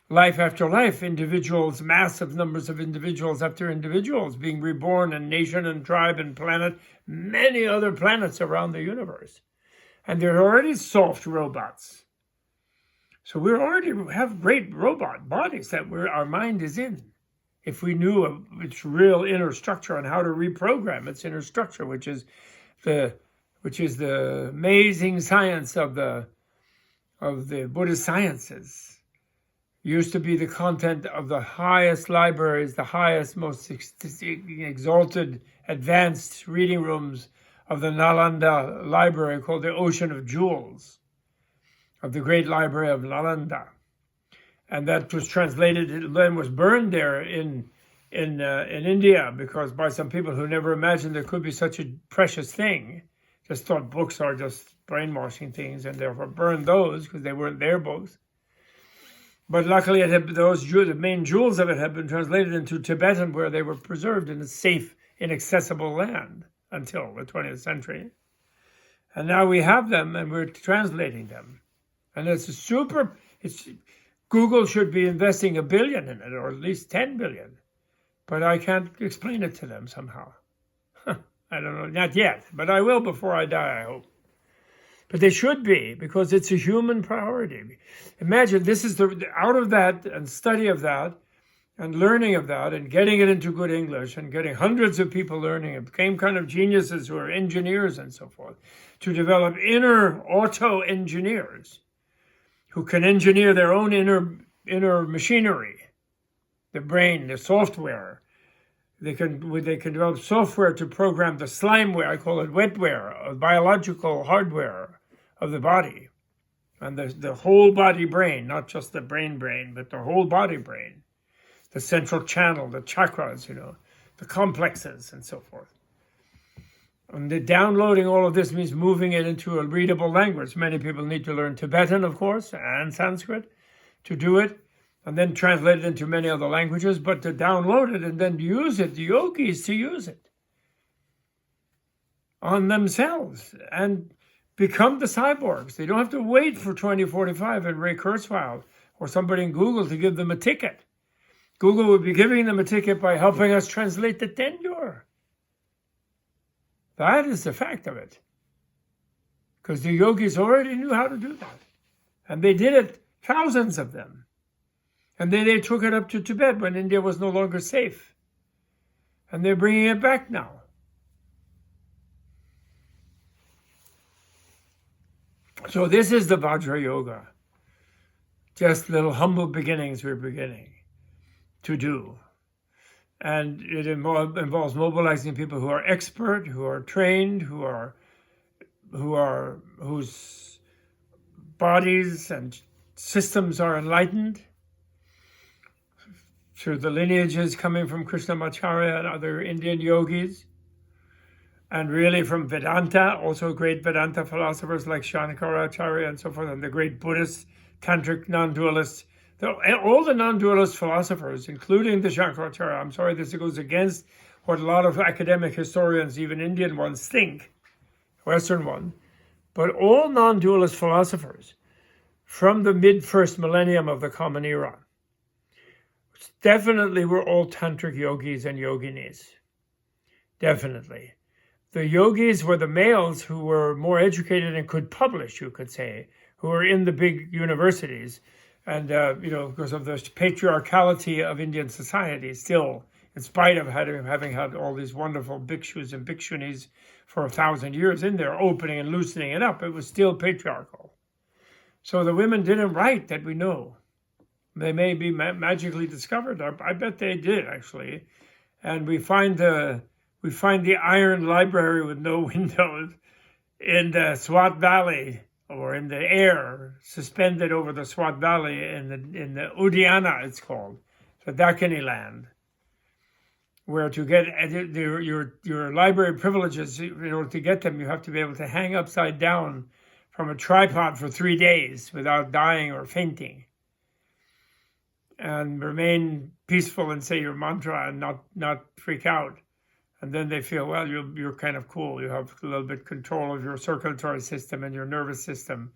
Life after life, individuals, massive numbers of individuals after individuals being reborn, and nation and tribe and planet, many other planets around the universe. And they're already soft robots. So we already have great robot bodies that our mind is in. If we knew of its real inner structure and how to reprogram its inner structure, which is the amazing science of the Buddhist sciences, used to be the content of the highest libraries, the highest, most exalted, advanced reading rooms of the Nalanda library, called the Ocean of Jewels, of the great library of Nalanda. And that was translated, it then was burned there in India, because by some people who never imagined there could be such a precious thing, just thought books are just brainwashing things, and therefore burned those because they weren't their books. But luckily, the main jewels of it had been translated into Tibetan, where they were preserved in a safe, inaccessible land until the 20th century. And now we have them, and we're translating them. And Google should be investing $1 billion in it, or at least 10 billion. But I can't explain it to them somehow. I don't know, not yet, but I will before I die, I hope. But they should be, because it's a human priority. Imagine this is out of that and study of that and learning of that and getting it into good English and getting hundreds of people learning it, became kind of geniuses who are engineers and so forth, to develop inner auto-engineers who can engineer their own inner machinery, the brain, the software. They can develop software to program the slimeware, I call it wetware, biological hardware of the body. And the whole body brain, not just the brain, but the whole body brain. The central channel, the chakras, the complexes and so forth. And the downloading all of this means moving it into a readable language. Many people need to learn Tibetan, of course, and Sanskrit to do it, and then translate it into many other languages, but to download it and then use it, the yogis to use it on themselves and become the cyborgs. They don't have to wait for 2045 and Ray Kurzweil or somebody in Google to give them a ticket. Google would be giving them a ticket by helping us translate the Tendur. That is the fact of it. Because the yogis already knew how to do that. And they did it, thousands of them. And then they took it up to Tibet when India was no longer safe. And they're bringing it back now. So this is the Bhadra Yoga. Just little humble beginnings we're beginning to do. And it involves mobilizing people who are expert, who are trained, whose bodies and systems are enlightened through the lineages coming from Krishnamacharya and other Indian yogis, and really from Vedanta, also great Vedanta philosophers like Shankaracharya and so forth, and the great Buddhist, tantric, non-dualists. All the non-dualist philosophers, including the Shankaracharya, I'm sorry, this goes against what a lot of academic historians, even Indian ones, think, Western one, but all non-dualist philosophers from the mid-first millennium of the Common Era definitely were all tantric yogis and yoginis. Definitely. The yogis were the males who were more educated and could publish, you could say, who were in the big universities. And, because of the patriarchality of Indian society, still, in spite of having had all these wonderful bhikshus and bhikshunis for 1,000 years in there, opening and loosening it up, it was still patriarchal. So the women didn't write that we know. They may be magically discovered. I bet they did, actually. And we find the iron library with no windows in the Swat Valley, or in the air, suspended over the Swat Valley in the Udiana, it's called, the Dakini land, where to get your library privileges, in order to get them, you have to be able to hang upside down from a tripod for 3 days without dying or fainting, and remain peaceful and say your mantra and not freak out. And then they feel, well, you're kind of cool. You have a little bit control of your circulatory system and your nervous system,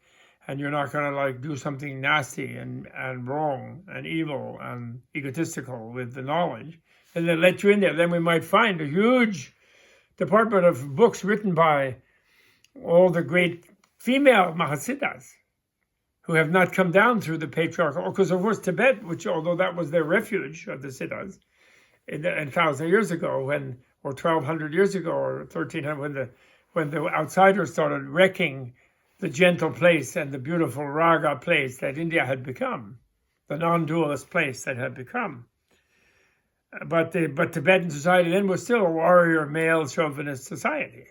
and you're not going to do something nasty and wrong and evil and egotistical with the knowledge. And they let you in there. Then we might find a huge department of books written by all the great female Mahasiddhas who have not come down through the patriarchal, because of course Tibet, which although that was their refuge of the Siddhas, in 1,000 years ago, or 1,200 years ago, or 1,300, when the outsiders started wrecking the gentle place and the beautiful raga place that India had become, the non-dualist place that had become. But Tibetan society then was still a warrior, male, chauvinist society,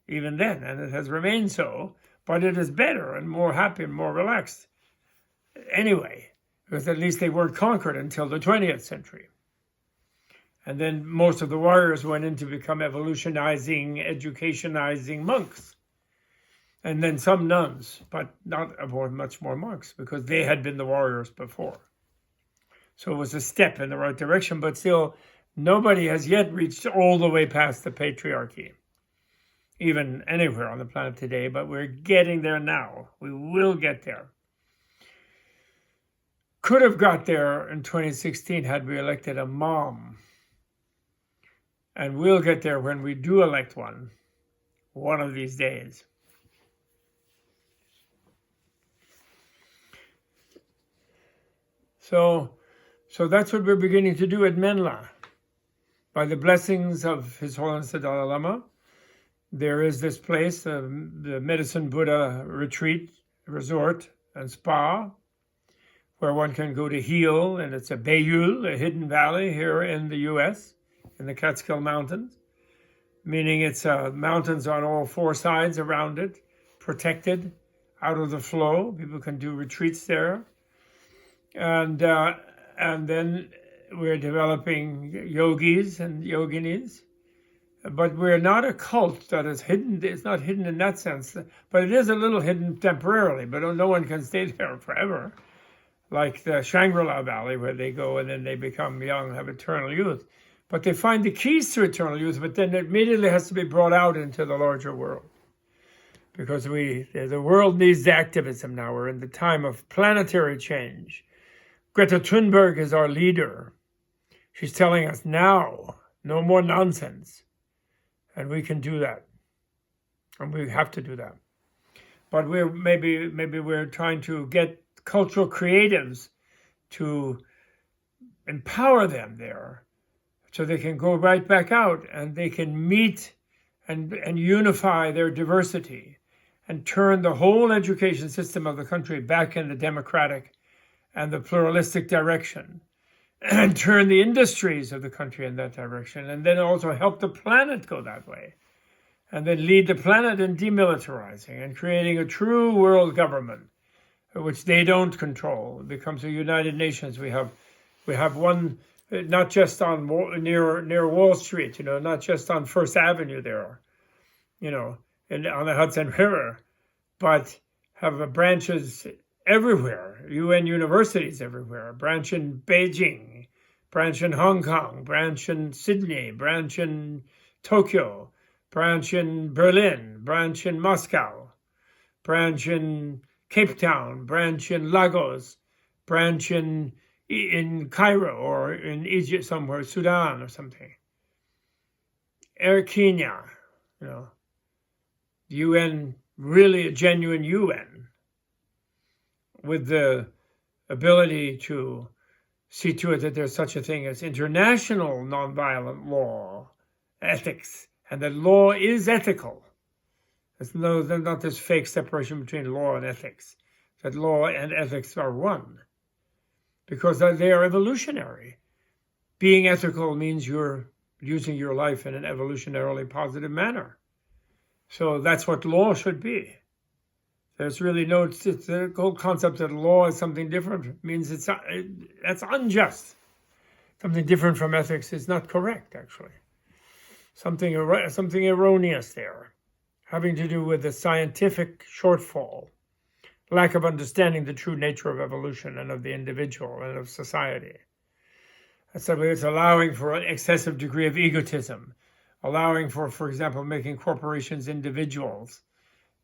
even then, and it has remained so, but it is better and more happy and more relaxed. Anyway, because at least they weren't conquered until the 20th century. And then most of the warriors went in to become evolutionizing, educationizing monks. And then some nuns, but not much more monks, because they had been the warriors before. So it was a step in the right direction, but still nobody has yet reached all the way past the patriarchy, even anywhere on the planet today, but we're getting there now. We will get there. Could have got there in 2016 had we elected a mom. And we'll get there when we do elect one of these days. So that's what we're beginning to do at Menla. By the blessings of His Holiness the Dalai Lama, there is this place, the Medicine Buddha retreat, resort, and spa, where one can go to heal, and it's a Bayul, a hidden valley here in the U.S., in the Catskill Mountains, meaning it's mountains on all four sides around it, protected, out of the flow. People can do retreats there. And then we're developing yogis and yoginis. But we're not a cult that is hidden. It's not hidden in that sense. But it is a little hidden temporarily, but no one can stay there forever. Like the Shangri-La Valley, where they go and then they become young, have eternal youth. But they find the keys to eternal youth, but then it immediately has to be brought out into the larger world. Because the world needs activism now. We're in the time of planetary change. Greta Thunberg is our leader. She's telling us now, no more nonsense. And we can do that. And we have to do that. But maybe we're trying to get cultural creatives to empower them there, so they can go right back out and they can meet and unify their diversity and turn the whole education system of the country back in the democratic and the pluralistic direction, and turn the industries of the country in that direction, and then also help the planet go that way, and then lead the planet in demilitarizing and creating a true world government, which they don't control. It becomes a United Nations. We have one, not just on near Wall Street, not just on First Avenue there, and on the Hudson River, but have branches everywhere, UN universities everywhere, branch in Beijing, branch in Hong Kong, branch in Sydney, branch in Tokyo, branch in Berlin, branch in Moscow, branch in Cape Town, branch in Lagos, branch in Cairo or in Egypt somewhere, Sudan or something. Air Kenya, UN, really a genuine UN with the ability to see to it that there's such a thing as international nonviolent law, ethics, and that law is ethical. There's not this fake separation between law and ethics, that law and ethics are one, because they are evolutionary. Being ethical means you're using your life in an evolutionarily positive manner. So that's what law should be. There's really it's the whole concept that law is something different means that's unjust. Something different from ethics is not correct, actually. Something erroneous there, having to do with the scientific shortfall, lack of understanding the true nature of evolution and of the individual and of society. So it's allowing for an excessive degree of egotism, allowing for example, making corporations individuals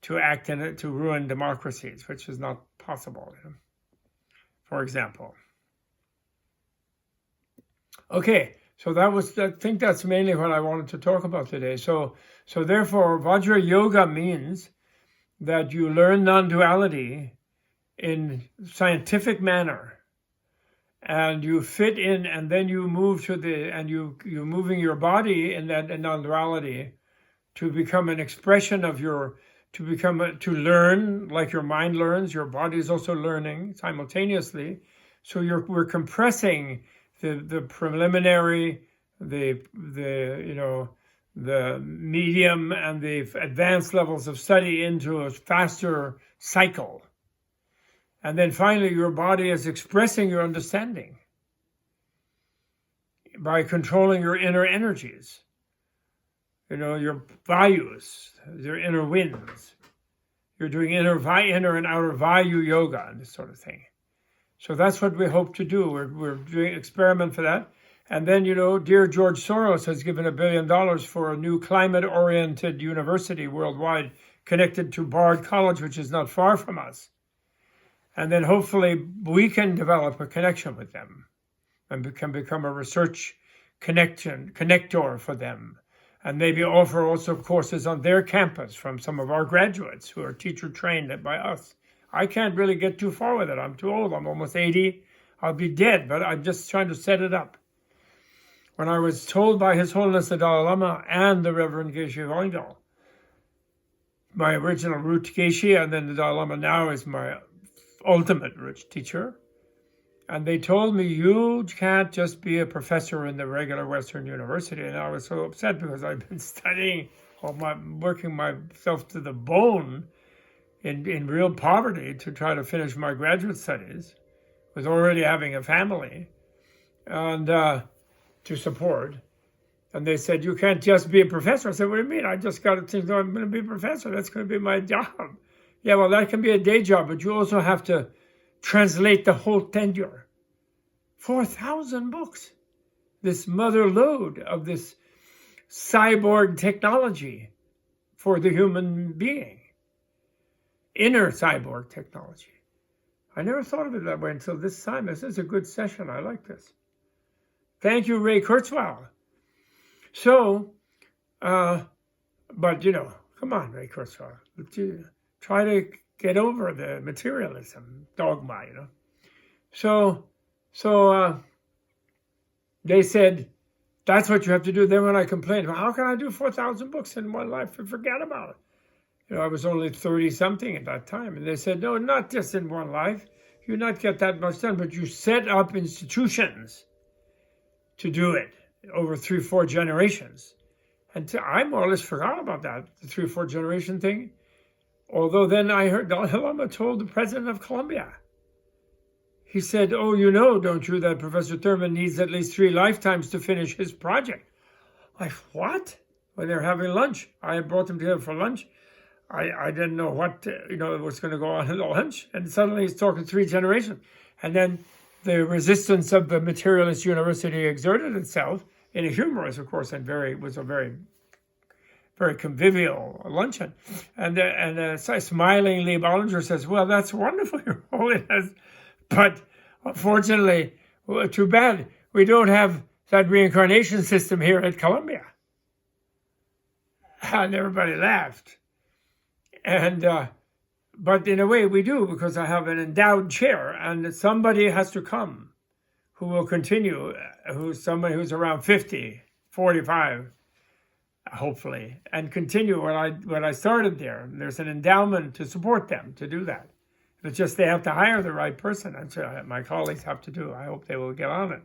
to act in it to ruin democracies, which is not possible, for example. Okay, so I think that's mainly what I wanted to talk about today. So therefore, Bhadra Yoga means that you learn non-duality in scientific manner, and you fit in, and then you move to you're moving your body in that non-duality to become an expression of to learn like your mind learns, your body is also learning simultaneously. So we're compressing the preliminary, the medium and the advanced levels of study into a faster cycle. And then finally, your body is expressing your understanding by controlling your inner energies, your values, your inner winds. You're doing inner and outer value yoga and this sort of thing. So that's what we hope to do. We're doing an experiment for that. And then, dear George Soros has given $1 billion for a new climate-oriented university worldwide connected to Bard College, which is not far from us. And then hopefully we can develop a connection with them and can become a research connector for them. And maybe offer also courses on their campus from some of our graduates who are teacher trained by us. I can't really get too far with it. I'm too old. I'm almost 80. I'll be dead, but I'm just trying to set it up. When I was told by His Holiness the Dalai Lama and the Reverend Geshe Wangdal, my original root Geshe, and then the Dalai Lama now is my ultimate root teacher, and they told me, you can't just be a professor in the regular Western university. And I was so upset because I've been studying, working myself to the bone in real poverty to try to finish my graduate studies, with already having a family and to support. And they said, you can't just be a professor. I said, what do you mean? I just got to think, no, I'm going to be a professor. That's going to be my job. Yeah, well, that can be a day job, but you also have to translate the whole tenure. 4,000 books. This mother lode of this cyborg technology for the human being. Inner cyborg technology. I never thought of it that way until this time. This is a good session. I like this. Thank you, Ray Kurzweil. So, but come on, Ray Kurzweil. Try to get over the materialism dogma, So they said, that's what you have to do. Then when I complained, well, how can I do 4,000 books in one life and forget about it? I was only 30-something at that time. And they said, no, not just in one life. You not get that much done, but you set up institutions to do it over 3-4 generations. And I more or less forgot about that, the 3-4 generation thing. Although then I heard Dalai Lama told the president of Colombia. He said, oh, don't you, that Professor Thurman needs at least 3 lifetimes to finish his project. Like, what? When they were having lunch. I had brought them together for lunch. I didn't know what, was going to go on at lunch. And suddenly he's talking 3 generations. And then the resistance of the materialist university exerted itself in a humorous, of course, and was a very, very convivial luncheon. And smilingly, Bollinger says, well, that's wonderful, Your Holiness. But unfortunately, too bad, we don't have that reincarnation system here at Columbia. And everybody laughed. And but in a way we do, because I have an endowed chair, and somebody has to come who will continue, who's somebody who's around 50, 45, hopefully, and continue what I started there. And there's an endowment to support them to do that. It's just they have to hire the right person. That's what my colleagues have to do. I hope they will get on it.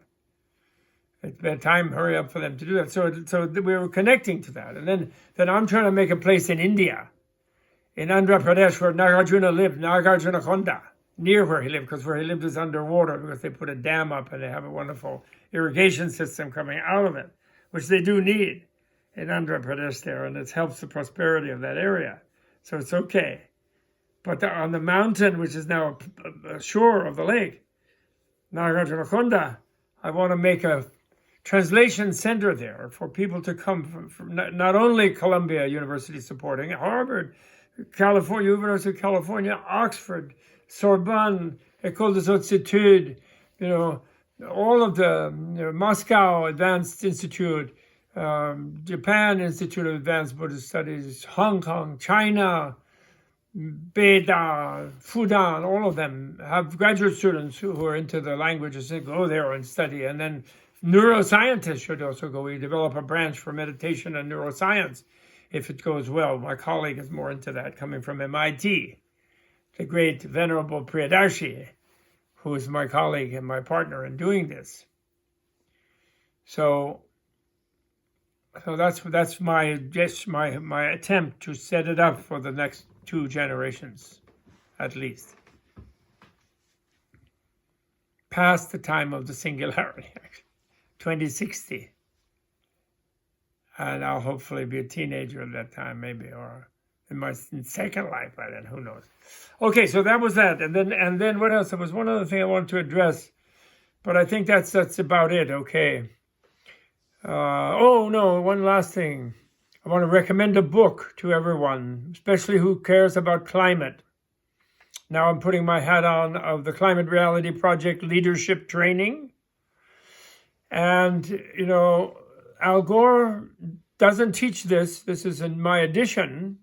It's been time, hurry up for them to do that. So we were connecting to that. And then I'm trying to make a place in India, in Andhra Pradesh, where Nagarjuna lived, Nagarjuna Konda, near where he lived, because where he lived is underwater, because they put a dam up and they have a wonderful irrigation system coming out of it, which they do need in Andhra Pradesh there, and it helps the prosperity of that area. So it's okay. But on the mountain, which is now a shore of the lake, Nagarjuna Konda, I want to make a translation center there for people to come from not only Columbia University supporting, Harvard, California, University of California, Oxford, Sorbonne, École des Hautes Études, all of the Moscow Advanced Institute, Japan Institute of Advanced Buddhist Studies, Hong Kong, China, Beda, Fudan, all of them have graduate students who are into the languages and go there and study. And then neuroscientists should also go. We develop a branch for meditation and neuroscience if it goes well. My colleague is more into that, coming from MIT, the great Venerable Priyadarshi, who is my colleague and my partner in doing this. So that's my attempt to set it up for the next 2 generations, at least, past the time of the singularity, 2060, and I'll hopefully be a teenager at that time, maybe, or in my second life by then. Who knows? Okay, so that was that, and then what else? There was one other thing I wanted to address, but I think that's about it. Okay. Oh no, one last thing. I want to recommend a book to everyone, especially who cares about climate. Now I'm putting my hat on of the Climate Reality Project Leadership Training. And, you know, Al Gore doesn't teach this. This is in my edition.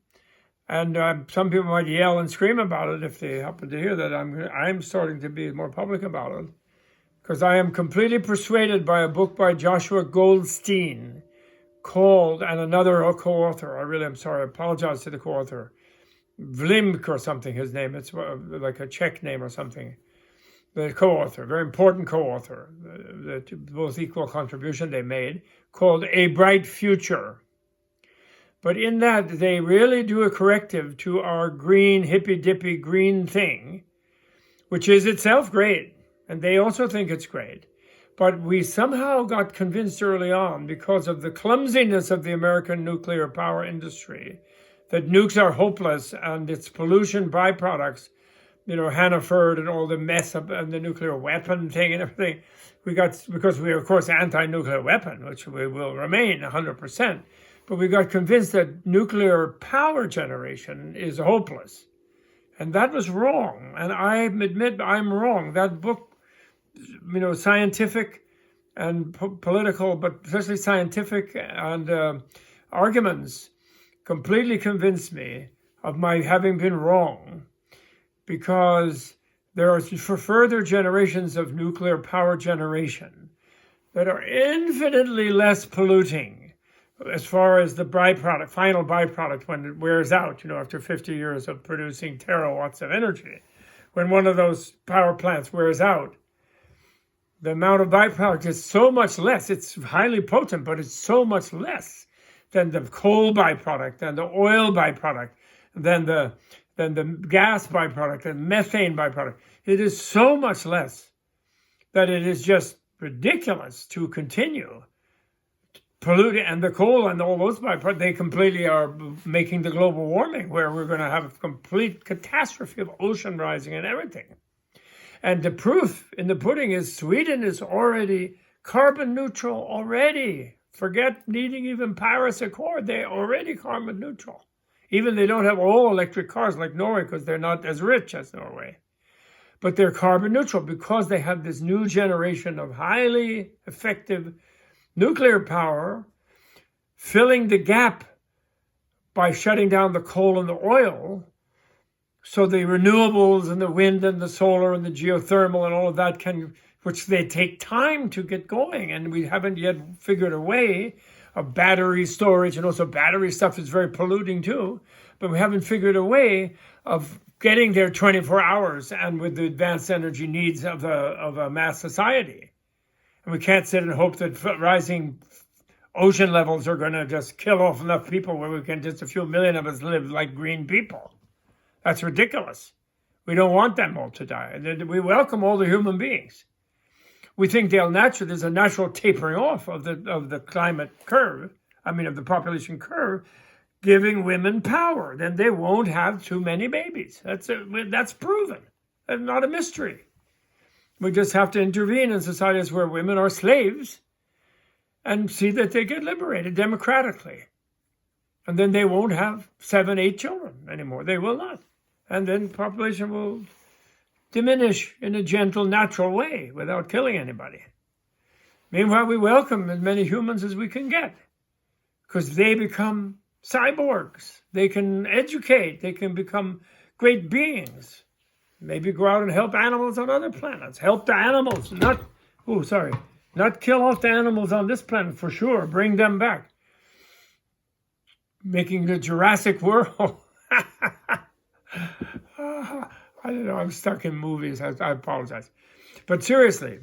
And some people might yell and scream about it if they happen to hear that. I'm starting to be more public about it, because I am completely persuaded by a book by Joshua Goldstein called, and another co-author, I apologize to the co-author, Vlimk or something, his name, it's like a Czech name or something, the co-author, very important co-author, the both equal contribution they made, called A Bright Future. But in that, they really do a corrective to our green, hippy-dippy green thing, which is itself great, and they also think it's great. But we somehow got convinced early on, because of the clumsiness of the American nuclear power industry, that nukes are hopeless and its pollution byproducts, you know, Hannaford and all the mess up and the nuclear weapon thing and everything, because we are, of course, anti-nuclear weapon, which we will remain 100%, but we got convinced that nuclear power generation is hopeless. And that was wrong. And I admit I'm wrong. That book, you know, scientific and political, but especially scientific and arguments completely convinced me of my having been wrong, because there are for further generations of nuclear power generation that are infinitely less polluting as far as the byproduct, final byproduct, when it wears out, you know, after 50 years of producing terawatts of energy. When one of those power plants wears out, the amount of byproduct is so much less. It's highly potent, but it's so much less than the coal byproduct, than the oil byproduct, than the gas byproduct, and methane byproduct. It is so much less that it is just ridiculous to continue polluting. And the coal and all those byproducts, they completely are making the global warming, where we're going to have a complete catastrophe of ocean rising and everything. And the proof in the pudding is Sweden is already carbon neutral already. Forget needing even Paris Accord. They're already carbon neutral. Even they don't have all electric cars like Norway, because they're not as rich as Norway. But they're carbon neutral because they have this new generation of highly effective nuclear power filling the gap by shutting down the coal and the oil. So the renewables and the wind and the solar and the geothermal and all of that which they take time to get going. And we haven't yet figured a way of battery storage, and also battery stuff is very polluting too. But we haven't figured a way of getting there 24 hours and with the advanced energy needs of a mass society. And we can't sit and hope that rising ocean levels are going to just kill off enough people where we can just a few million of us live like green people. That's ridiculous. We don't want them all to die. We welcome all the human beings. We think there's a natural tapering off of the climate curve, of the population curve, giving women power. Then they won't have too many babies. That's proven. That's not a mystery. We just have to intervene in societies where women are slaves and see that they get liberated democratically. And then they won't have 7, 8 children anymore. They will not. And then population will diminish in a gentle, natural way without killing anybody. Meanwhile, we welcome as many humans as we can get, because they become cyborgs. They can educate. They can become great beings. Maybe go out and help animals on other planets. Help the animals, not kill off the animals on this planet for sure. Bring them back. Making the Jurassic World. I don't know, I'm stuck in movies. I apologize. But seriously,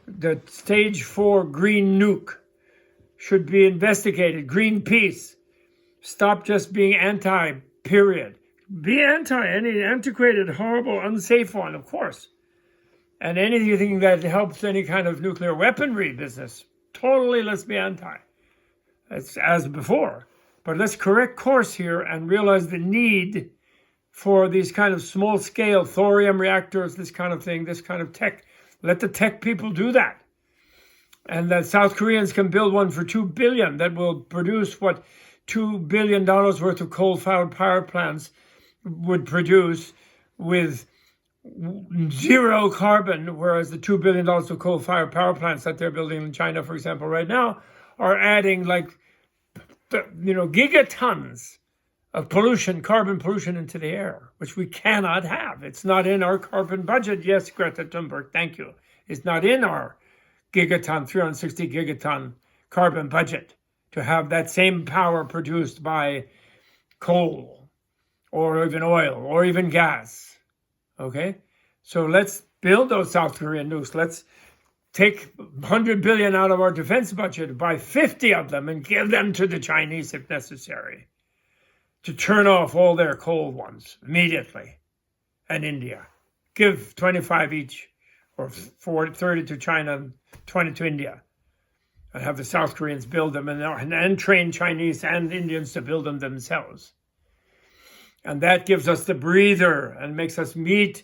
the stage 4 green nuke should be investigated. Greenpeace. Stop just being anti, period. Be anti any antiquated, horrible, unsafe one, of course. And anything that helps any kind of nuclear weaponry business, totally let's be anti. As before. But let's correct course here and realize the need for these kind of small-scale thorium reactors, this kind of thing, this kind of tech. Let the tech people do that. And that South Koreans can build one for $2 billion that will produce what $2 billion worth of coal-fired power plants would produce with 0 carbon, whereas the $2 billion of coal-fired power plants that they're building in China, for example, right now, are adding gigatons of pollution, carbon pollution into the air, which we cannot have. It's not in our carbon budget. Yes, Greta Thunberg, thank you. It's not in our 360 gigaton carbon budget to have that same power produced by coal or even oil or even gas. Okay? So let's build those South Korean nukes. Let's take 100 billion out of our defense budget, buy 50 of them and give them to the Chinese if necessary, to turn off all their coal ones immediately. And India. Give 25 each, or 30 to China and 20 to India. And have the South Koreans build them and train Chinese and Indians to build them themselves. And that gives us the breather and makes us meet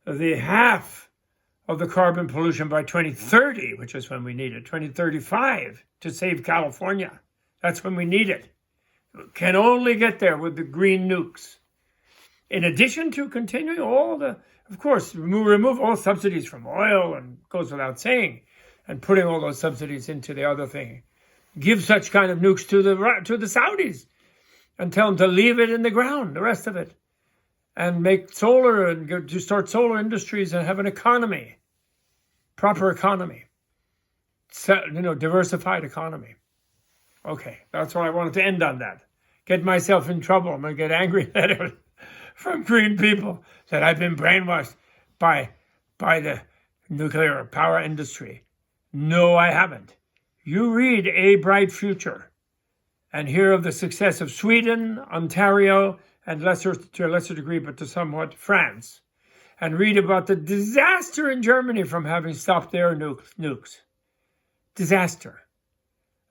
the half of the carbon pollution by 2030, which is when we need it, 2035 to save California. That's when we need it. Can only get there with the green nukes. In addition to continuing of course, remove all subsidies from oil, and goes without saying, and putting all those subsidies into the other thing. Give such kind of nukes to the Saudis and tell them to leave it in the ground, the rest of it, and make solar and to start solar industries and have an economy, proper economy, diversified economy. Okay, that's why I wanted to end on that. Get myself in trouble. I'm going to get angry letters from green people that I've been brainwashed by the nuclear power industry. No, I haven't. You read A Bright Future and hear of the success of Sweden, Ontario, and to a lesser degree, but to somewhat, France. And read about the disaster in Germany from having stopped their nukes. Disaster.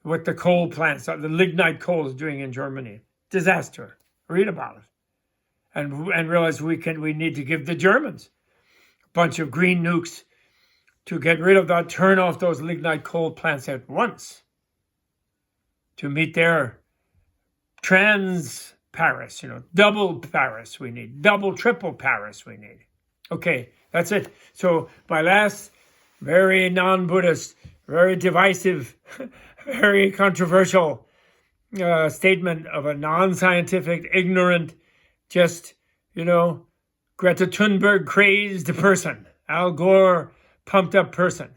What the coal plants, the lignite coal is doing in Germany. Disaster. Read about it. And realize we need to give the Germans a bunch of green nukes to get rid of that, turn off those lignite coal plants at once to meet their Paris, double Paris we need, double, triple Paris we need. Okay, that's it. So my last very non-Buddhist, very divisive, very controversial statement of a non-scientific, ignorant, just, Greta Thunberg crazed person, Al Gore pumped up person,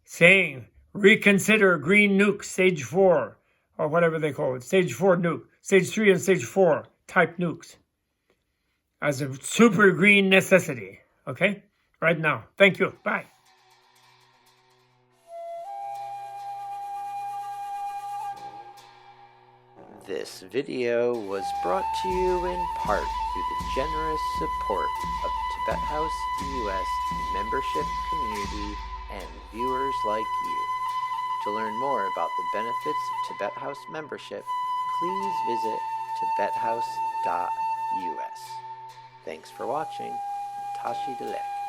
saying, reconsider green nuke, stage 4, or whatever they call it, stage 4 nuke, stage 3 and stage 4 type nukes as a super green necessity. Okay? Right now. Thank you. Bye. This video was brought to you in part through the generous support of Tibet House US membership community and viewers like you. To learn more about the benefits of Tibet House membership, please visit tibethouse.us. Thanks for watching. Tashi Delek.